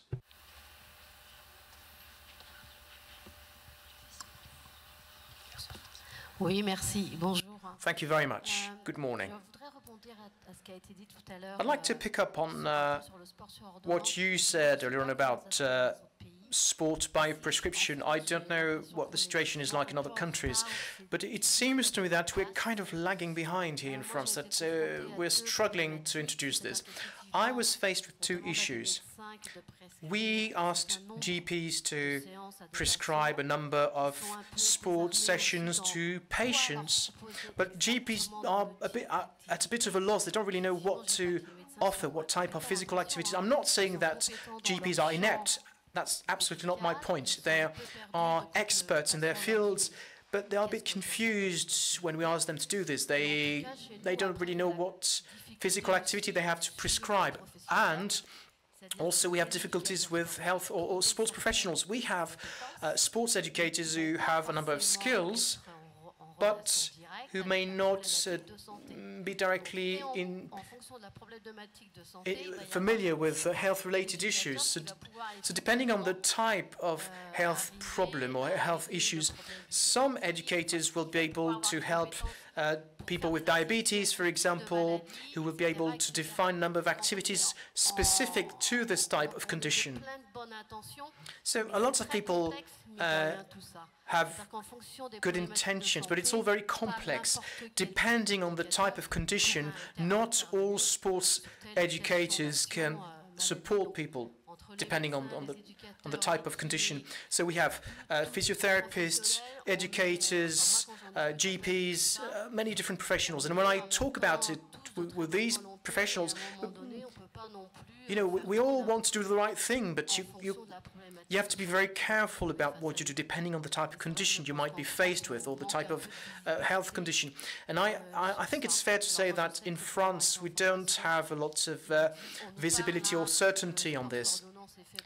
Oui, merci. Bonjour. Thank you very much. Good morning. I'd like to pick up on what you said earlier on about sport by prescription. I don't know what the situation is like in other countries, but it seems to me that we're kind of lagging behind here in France, that we're struggling to introduce this. I was faced with two issues. We asked GPs to prescribe a number of sports sessions to patients, but GPs are at a bit of a loss. They don't really know what to offer, what type of physical activities. I'm not saying that GPs are inept. That's absolutely not my point. They are experts in their fields, but they are a bit confused when we ask them to do this. They don't really know what physical activity they have to prescribe. And also, we have difficulties with health or sports professionals. We have sports educators who have a number of skills, but who may not be directly familiar with health-related issues. So depending on the type of health problem or health issues, some educators will be able to help people with diabetes, for example, who will be able to define a number of activities specific to this type of condition. So a lot of people have good intentions, but it's all very complex. Depending on the type of condition, not all sports educators can support people, depending on the type of condition. So we have physiotherapists, educators, GPs, many different professionals. And when I talk about it with these professionals, you know, we all want to do the right thing, but you have to be very careful about what you do, depending on the type of condition you might be faced with or the type of health condition. And I think it's fair to say that in France we don't have a lot of visibility or certainty on this.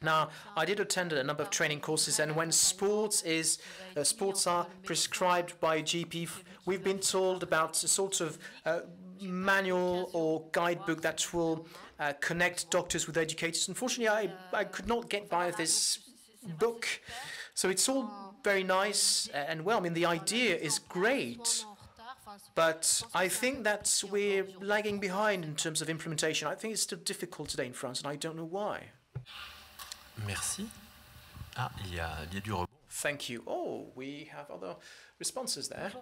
Now, I did attend a number of training courses, and when sports are prescribed by GP, we've been told about a sort of manual or guidebook that will connect doctors with educators. Unfortunately, I could not get by this book. So it's all very nice and well. I mean, the idea is great, but I think that we're lagging behind in terms of implementation. I think it's still difficult today in France, and I don't know why. Merci. Ah, il y a du rebond. Thank you. Oh, we have other responses there.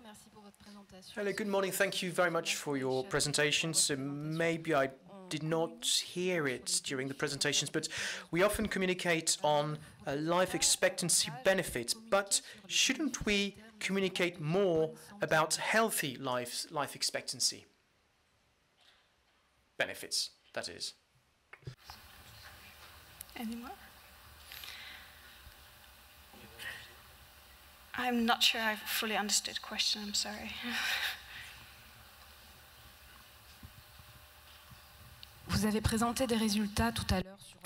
Hello, good morning. Thank you very much for your presentation. So maybe I did not hear it during the presentations, but we often communicate on life expectancy benefits, but shouldn't we communicate more about healthy life expectancy benefits, that is? Any more? I'm not sure I've fully understood the question, I'm sorry. Vous avez présenté des résultats tout à l'heure sur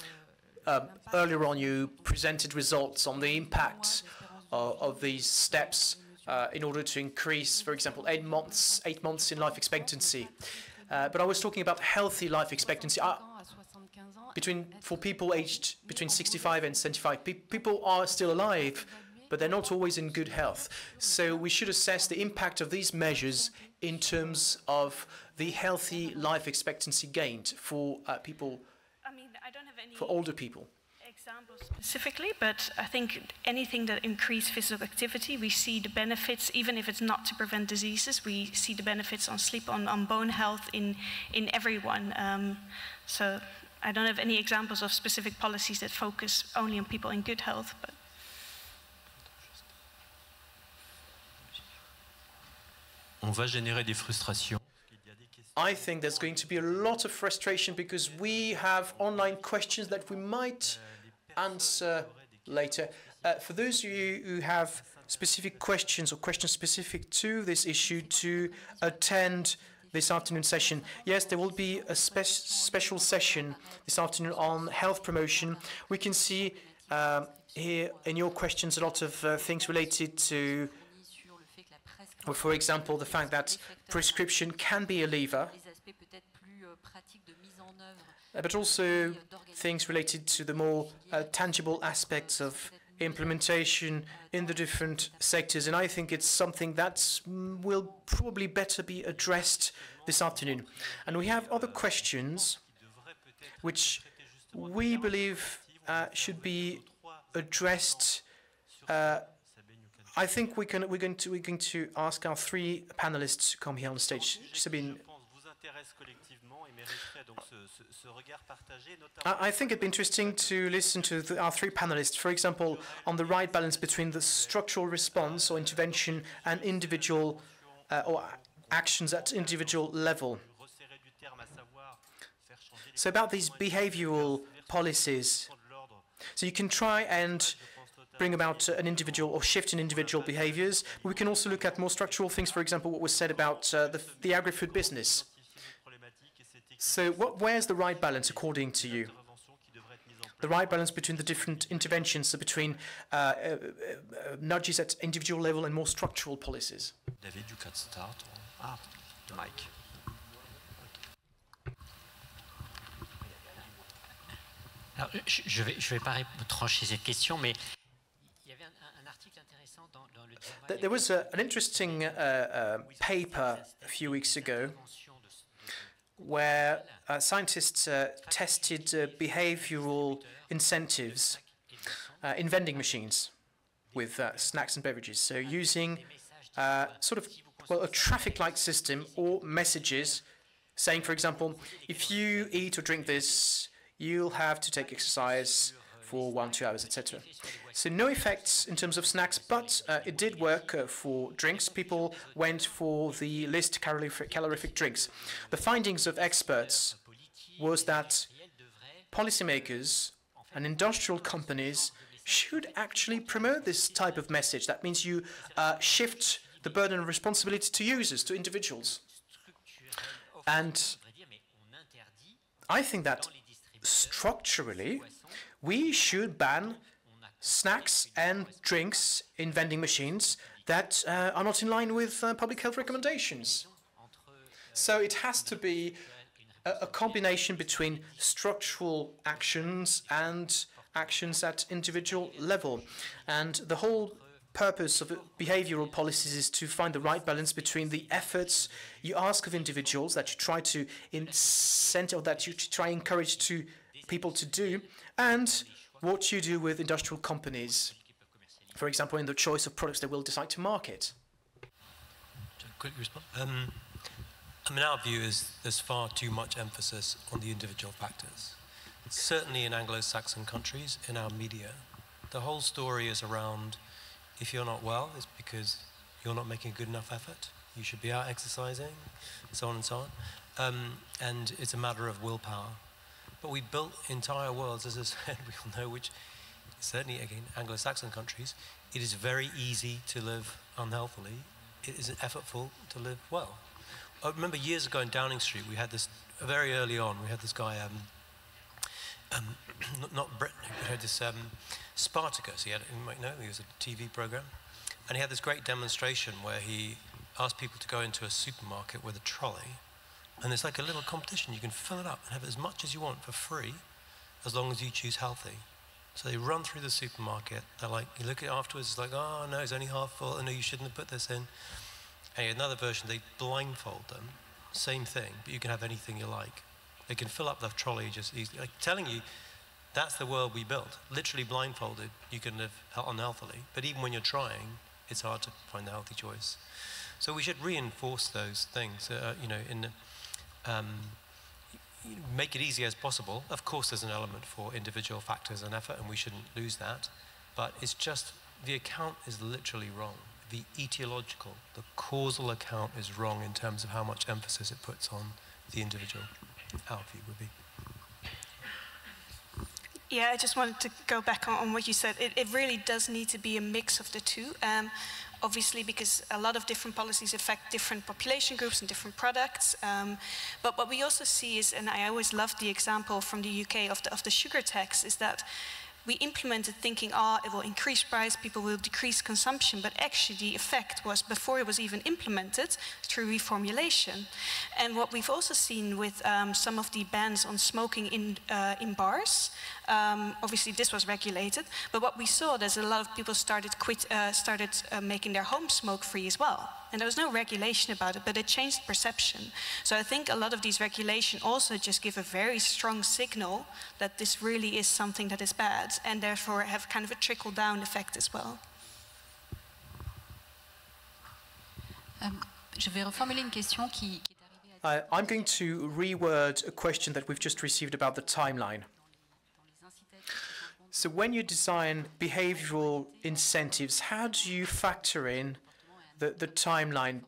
earlier on, you presented results on the impact of these steps in order to increase, for example, 8 months in life expectancy. But I was talking about healthy life expectancy. For people aged between 65 and 75, people are still alive, but they're not always in good health. So we should assess the impact of these measures in terms of the healthy life expectancy gained for people, I mean, I don't have any for older people. examples specifically, but I think anything that increases physical activity, we see the benefits, even if it's not to prevent diseases, we see the benefits on sleep, on bone health in everyone. So I don't have any examples of specific policies that focus only on people in good health, but On va générer des frustrations. I think there's going to be a lot of frustration because we have online questions that we might answer later. For those of you who have specific questions or questions specific to this issue to attend this afternoon session. Yes, there will be a special session this afternoon on health promotion. We can see here in your questions a lot of things related to, well, for example, the fact that prescription can be a lever, but also things related to the more tangible aspects of implementation in the different sectors. And I think it's something that will probably better be addressed this afternoon. And we have other questions which we believe should be addressed. I think we're going to ask our three panelists to come here on the stage. Sabine. I think it'd be interesting to listen to our three panelists, for example, on the right balance between the structural response or intervention and individual or actions at individual level. So about these behavioral policies, so you can try and bring about an individual or shift in individual behaviors, but we can also look at more structural things, for example, what was said about the agri-food business. So where's the right balance according to you? The right balance between the different interventions, so between nudges at individual level and more structural policies. David, you can start. The mic. Alors, je vais pas trancher cette question, mais il y avait un article intéressant dans le. There was an interesting paper a few weeks ago where scientists tested behavioral incentives in vending machines with snacks and beverages. So using sort of, well, a traffic light system or messages saying, for example, if you eat or drink this, you'll have to take exercise for 1-2 hours, etc. So no effects in terms of snacks, but it did work for drinks. People went for the least calorific drinks. The findings of experts was that policymakers and industrial companies should actually promote this type of message. That means you shift the burden of responsibility to users, to individuals. And I think that structurally, we should ban snacks and drinks in vending machines that are not in line with public health recommendations. So it has to be a combination between structural actions and actions at individual level. And the whole purpose of behavioral policies is to find the right balance between the efforts you ask of individuals that you try to incent or that you try to encourage people to do, and what you do with industrial companies, for example, in the choice of products they will decide to market. Quick response. I mean, our view is there's far too much emphasis on the individual factors. Certainly in Anglo-Saxon countries, in our media, the whole story is around if you're not well, it's because you're not making a good enough effort. You should be out exercising, so on and so on. And it's a matter of willpower. But we built entire worlds, as I said, we all know, which certainly, again, Anglo-Saxon countries, it is very easy to live unhealthily. It is effortful to live well. I remember years ago in Downing Street, we had this, very early on, we had this guy, not Britain, we had this Spartacus, you might know, he was a TV program, and he had this great demonstration where he asked people to go into a supermarket with a trolley, and it's like a little competition. You can fill it up and have as much as you want for free, as long as you choose healthy. So they run through the supermarket. They're like, you look at it afterwards, it's like, oh no, it's only half full. Oh no, you shouldn't have put this in. And another version, they blindfold them. Same thing, but you can have anything you like. They can fill up the trolley just easily. Like telling you, that's the world we built. Literally blindfolded, you can live unhealthily. But even when you're trying, it's hard to find the healthy choice. So we should reinforce those things, make it easy as possible. Of course, there's an element for individual factors and effort, and we shouldn't lose that. But it's just, the account is literally wrong. The etiological, the causal account is wrong in terms of how much emphasis it puts on the individual. Our view would be. Yeah, I just wanted to go back on what you said. It really does need to be a mix of the two. Obviously, because a lot of different policies affect different population groups and different products. But what we also see is, and I always love the example from the UK of the sugar tax, is that we implemented thinking, it will increase price, people will decrease consumption, but actually the effect was, before it was even implemented, through reformulation. And what we've also seen with some of the bans on smoking in bars, obviously this was regulated, but what we saw is a lot of people started making their home smoke-free as well. And there was no regulation about it, but it changed perception. So I think a lot of these regulations also just give a very strong signal that this really is something that is bad, and therefore have kind of a trickle-down effect as well. Je vais reformuler une question qui est arrivée I'm going to reword a question that we've just received about the timeline. So when you design behavioral incentives, how do you factor in the timeline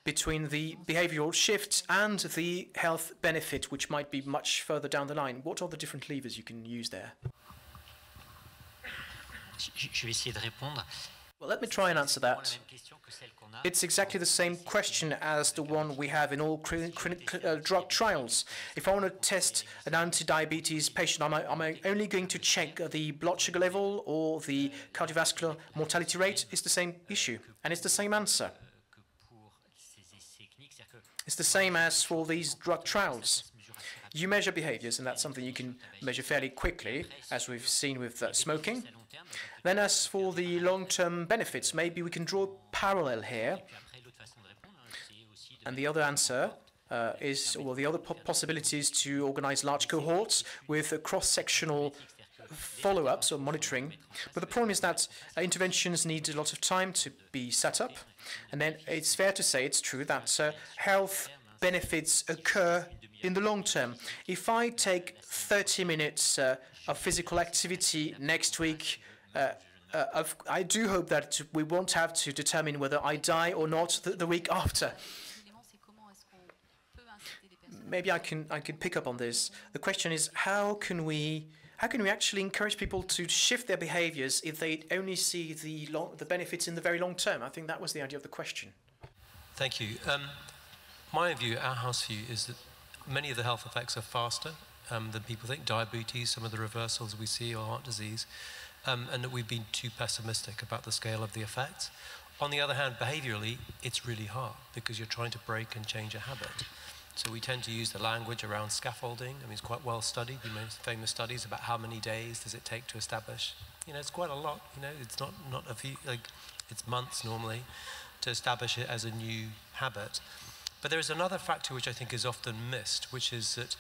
between the behavioral shifts and the health benefit, which might be much further down the line? What are the different levers you can use there? Je vais essayer de répondre. Well, let me try and answer that. It's exactly the same question as the one we have in all drug trials. If I want to test an anti-diabetes patient, am I only going to check the blood sugar level or the cardiovascular mortality rate? It's the same issue, and it's the same answer. It's the same as for these drug trials. You measure behaviors, and that's something you can measure fairly quickly, as we've seen with smoking. Then as for the long-term benefits, maybe we can draw a parallel here. And the other answer the other possibility is to organize large cohorts with cross-sectional follow-ups or monitoring. But the problem is that interventions need a lot of time to be set up. And then it's fair to say, it's true, that health benefits occur in the long term. If I take 30 minutes of physical activity next week, I do hope that we won't have to determine whether I die or not the week after. Maybe I can pick up on this. The question is, how can we actually encourage people to shift their behaviors if they only see the benefits in the very long term? I think that was the idea of the question. Thank you. My view, our house view, is that many of the health effects are faster than people think. Diabetes, some of the reversals we see, or heart disease, and that we've been too pessimistic about the scale of the effects. On the other hand, behaviorally, it's really hard because you're trying to break and change a habit. So we tend to use the language around scaffolding. I mean, it's quite well studied. We made famous studies about how many days does it take to establish. You know, it's quite a lot. You know, it's not a few, it's months normally to establish it as a new habit. But there is another factor which I think is often missed, which is that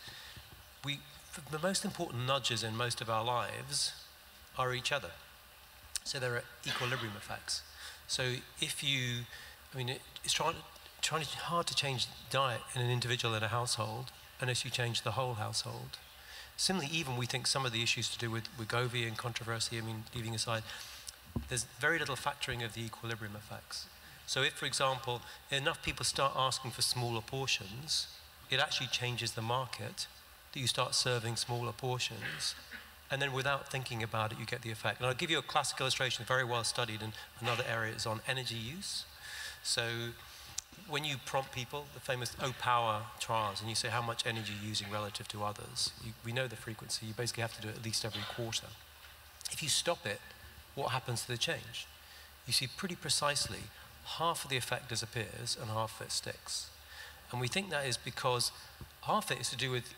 the most important nudges in most of our lives are each other. So there are equilibrium effects. So if you, it's hard to change diet in an individual in a household unless you change the whole household. Similarly, even we think some of the issues to do with Wegovy and controversy, leaving aside, there's very little factoring of the equilibrium effects. So if, for example, enough people start asking for smaller portions, it actually changes the market that you start serving smaller portions, and then without thinking about it, you get the effect. And I'll give you a classic illustration, very well studied in another area, is on energy use. So when you prompt people, the famous O-Power trials, and you say how much energy you're using relative to others, we know the frequency. You basically have to do it at least every quarter. If you stop it, what happens to the change? You see pretty precisely half of the effect disappears and half of it sticks. And we think that is because half of it is to do with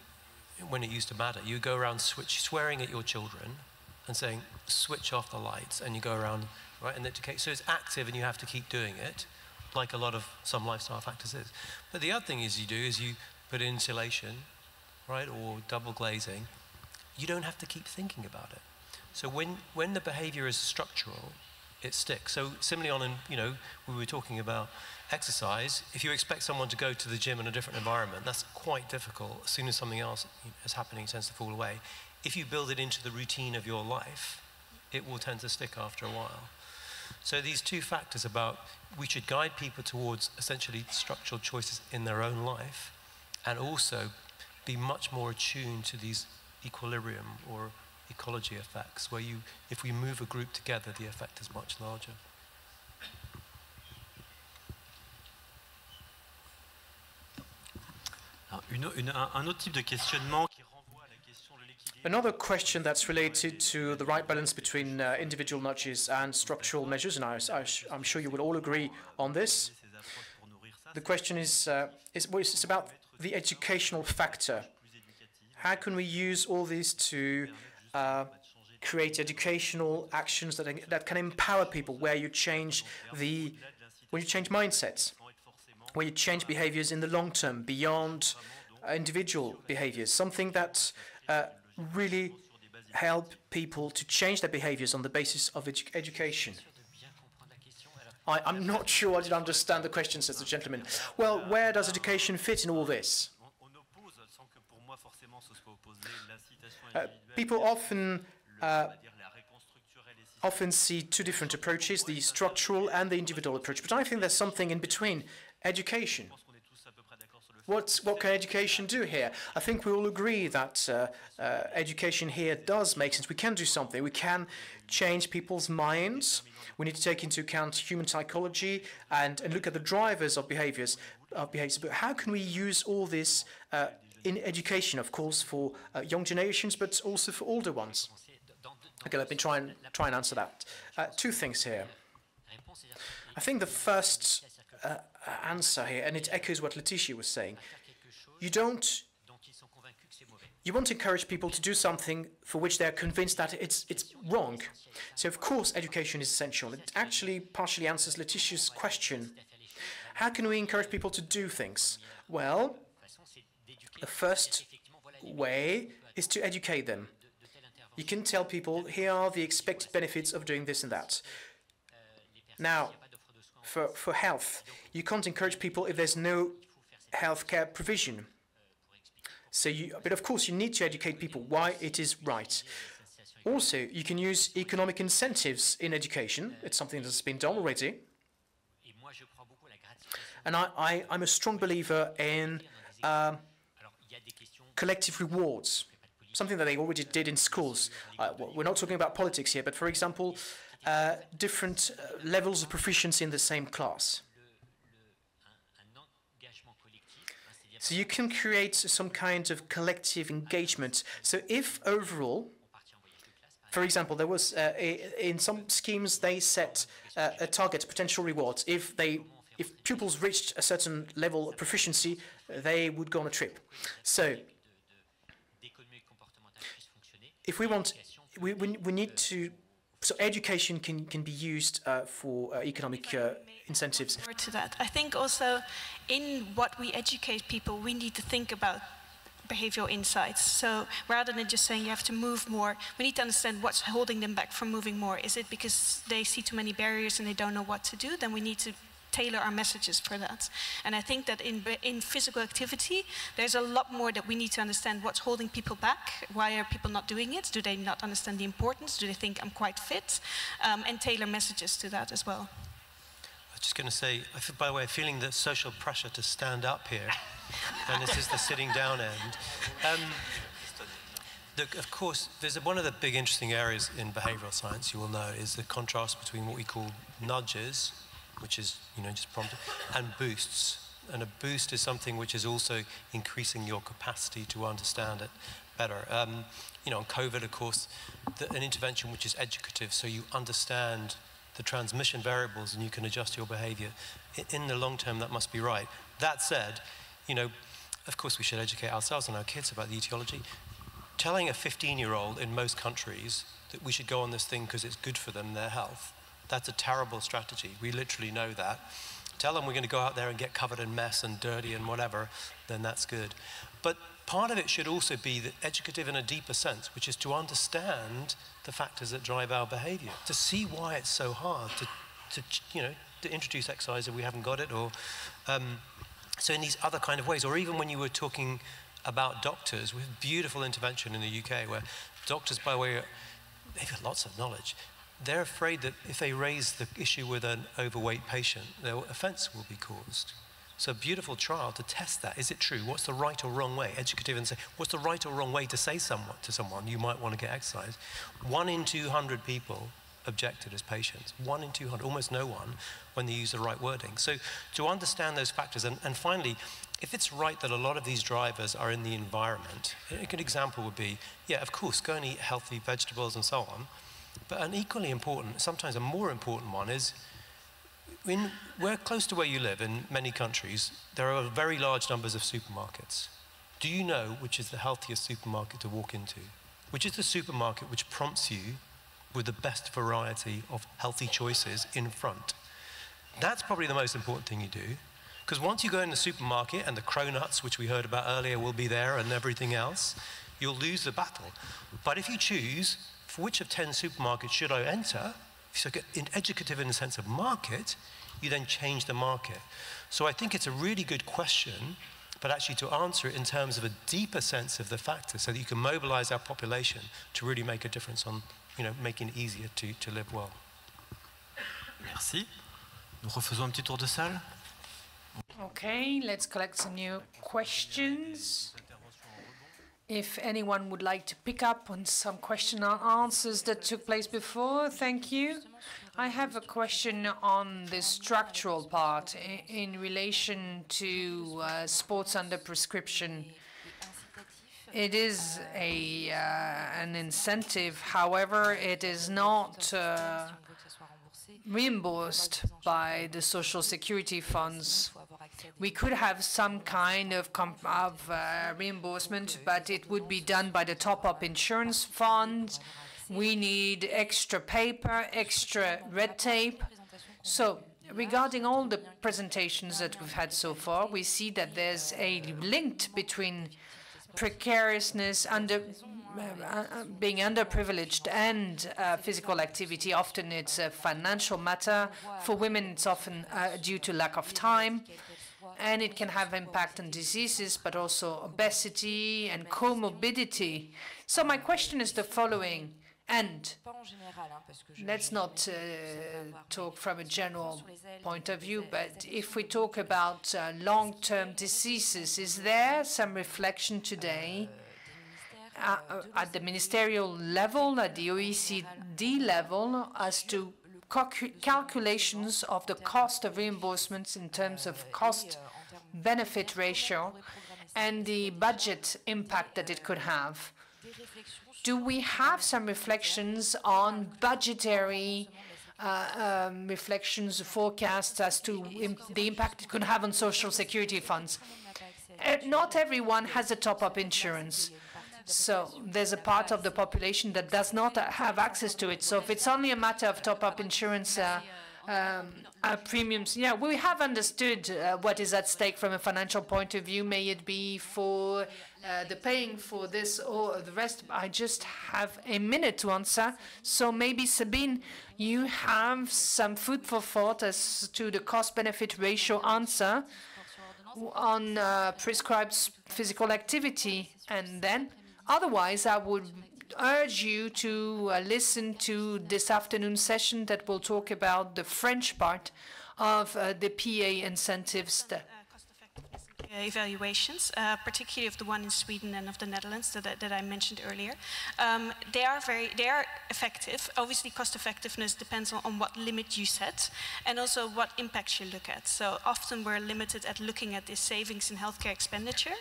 when it used to matter. You go around swearing at your children and saying, switch off the lights, and you go around, right? And so it's active and you have to keep doing it, like a lot of some lifestyle factors is. But the other thing you put insulation, right, or double glazing. You don't have to keep thinking about it. So when the behavior is structural, it sticks. So similarly we were talking about exercise. If you expect someone to go to the gym in a different environment, that's quite difficult. As soon as something else is happening, it tends to fall away. If you build it into the routine of your life, it will tend to stick after a while. So these two factors about we should guide people towards essentially structural choices in their own life, and also be much more attuned to these equilibrium or ecology effects, where if we move a group together, the effect is much larger. Un autre type de questionnement qui renvoie à la question de l'équilibre. Another question that's related to the right balance between individual nudges and structural measures, and I'm sure you will all agree on this. The question is it's about the educational factor. How can we use all this to create educational actions that can empower people, where you change mindsets, where you change behaviors in the long term beyond individual behaviors, something that really help people to change their behaviors on the basis of education. I'm not sure I did understand the question, says the gentleman. Well, where does education fit in all this? People often see two different approaches, the structural and the individual approach, but I think there's something in between. Education. What can education do here? I think we all agree that education here does make sense. We can do something. We can change people's minds. We need to take into account human psychology and look at the drivers of behaviors. But how can we use all this in education, of course, for young generations, but also for older ones? Okay, let me try and answer that. Two things here. I think the first answer here, and it echoes what Laetitia was saying, you want to encourage people to do something for which they're convinced that it's wrong. So of course education is essential. It actually partially answers Laetitia's question. How can we encourage people to do things? Well, the first way is to educate them. You can tell people, here are the expected benefits of doing this and that. Now, for health, you can't encourage people if there's no healthcare provision. But of course, you need to educate people why it is right. Also, you can use economic incentives in education. It's something that's been done already. And I'm a strong believer in collective rewards, something that they already did in schools. We're not talking about politics here, but for example, different levels of proficiency in the same class. So you can create some kind of collective engagement. So if overall, for example, there was in some schemes they set a target, potential rewards. If pupils reached a certain level of proficiency, they would go on a trip. So if we want, we need to. So education can be used for economic incentives. More to that, I think also in what we educate people, we need to think about behavioral insights. So rather than just saying you have to move more, we need to understand what's holding them back from moving more. Is it because they see too many barriers and they don't know what to do? Then we need to tailor our messages for that. And I think that in physical activity, there's a lot more that we need to understand what's holding people back. Why are people not doing it? Do they not understand the importance? Do they think I'm quite fit? And tailor messages to that as well. I was just going to say, by the way, feeling the social pressure to stand up here, and this is the sitting down end. Look, of course, there's one of the big interesting areas in behavioral science, you will know, is the contrast between what we call nudges, which is, just prompted, and boosts. And a boost is something which is also increasing your capacity to understand it better. On COVID, of course, an intervention which is educative, so you understand the transmission variables and you can adjust your behavior. In the long term, that must be right. That said, of course, we should educate ourselves and our kids about the etiology. Telling a 15-year-old in most countries that we should go on this thing because it's good for them, their health, that's a terrible strategy. We literally know that. Tell them we're going to go out there and get covered in mess and dirty and whatever, then that's good. But part of it should also be that educative in a deeper sense, which is to understand the factors that drive our behavior, to see why it's so hard to introduce exercise if we haven't got it, or so in these other kind of ways. Or even when you were talking about doctors, we have beautiful intervention in the UK where doctors, by the way, they've got lots of knowledge. They're afraid that if they raise the issue with an overweight patient, their offence will be caused. So a beautiful trial to test that. Is it true? What's the right or wrong way? Educative and say, what's the right or wrong way to say to someone you might want to get exercise? 1 in 200 people objected as patients. 1 in 200, almost no one, when they use the right wording. So to understand those factors, and finally, if it's right that a lot of these drivers are in the environment, a good example would be, yeah, of course, go and eat healthy vegetables and so on, but an equally important, sometimes a more important one is, we're close to where you live in many countries, there are very large numbers of supermarkets. Do you know which is the healthiest supermarket to walk into? Which is the supermarket which prompts you with the best variety of healthy choices in front? That's probably the most important thing you do, because once you go in the supermarket and the cronuts, which we heard about earlier, will be there and everything else, you'll lose the battle. But if you choose, for which of 10 supermarkets should I enter, if you get educative in the sense of market, you then change the market. So I think it's a really good question, but actually to answer it in terms of a deeper sense of the factors so that you can mobilize our population to really make a difference on, making it easier to live well. Merci. Nous refaisons un petit tour de salle. Okay, let's collect some new questions. If anyone would like to pick up on some question and answers that took place before, thank you. I have a question on the structural part in relation to sports under prescription. It is an incentive, however, it is not reimbursed by the social security funds. We could have some kind of reimbursement, but it would be done by the top-up insurance fund. We need extra paper, extra red tape. So regarding all the presentations that we've had so far, we see that there's a link between precariousness, being underprivileged, and physical activity. Often it's a financial matter. For women, it's often due to lack of time. And it can have impact on diseases, but also obesity and comorbidity. So my question is the following, and let's not talk from a general point of view, but if we talk about long-term diseases, is there some reflection today at the ministerial level, at the OECD level, as to calculations of the cost of reimbursements in terms of cost-benefit ratio and the budget impact that it could have? Do we have some reflections on budgetary reflections, forecasts as to the impact it could have on social security funds? Not everyone has a top-up insurance. So there's a part of the population that does not have access to it. So if it's only a matter of top-up insurance premiums, yeah, we have understood what is at stake from a financial point of view. May it be for the paying for this or the rest. I just have a minute to answer. So maybe, Sabine, you have some food for thought as to the cost-benefit ratio answer on prescribed physical activity. And then, otherwise, I would urge you to listen to this afternoon session that will talk about the French part of the PA incentives. Evaluations, particularly of the one in Sweden and of the Netherlands that I mentioned earlier. They are effective. Obviously, cost effectiveness depends on what limit you set and also what impacts you look at. So often we're limited at looking at the savings in healthcare expenditure.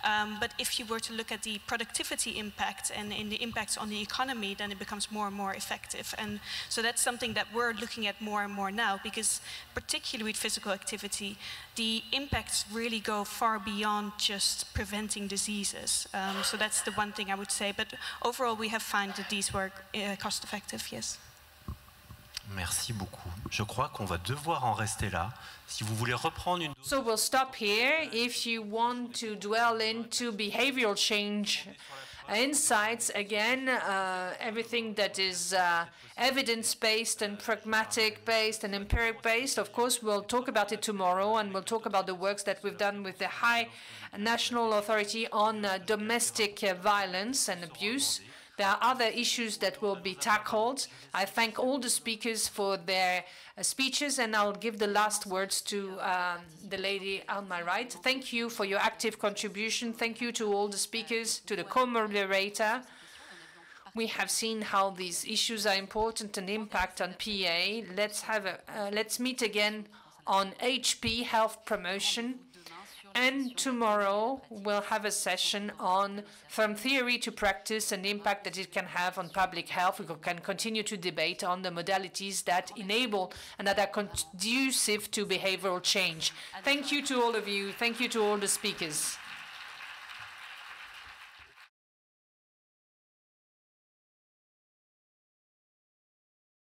But if you were to look at the productivity impact and in the impacts on the economy, then it becomes more and more effective. And so that's something that we're looking at more and more now, because particularly with physical activity, the impacts really go far beyond just preventing diseases. So that's the one thing I would say. But overall, we have found that these were cost effective, yes. Merci beaucoup. Je crois qu'on va devoir en rester là. Si vous voulez reprendre une... So we'll stop here. If you want to dwell into behavioral change insights, again, everything that is evidence-based and pragmatic-based and empiric-based, of course, we'll talk about it tomorrow, and we'll talk about the works that we've done with the High National Authority on domestic violence and abuse. There are other issues that will be tackled. I thank all the speakers for their speeches, and I'll give the last words to the lady on my right. Thank you for your active contribution. Thank you to all the speakers, to the co-moderator. We have seen how these issues are important and impact on PA. Let's meet again on HP, health promotion. And tomorrow we'll have a session on from theory to practice and the impact that it can have on public health. We can continue to debate on the modalities that enable and that are conducive to behavioral change. Thank you to all of you. Thank you to all the speakers.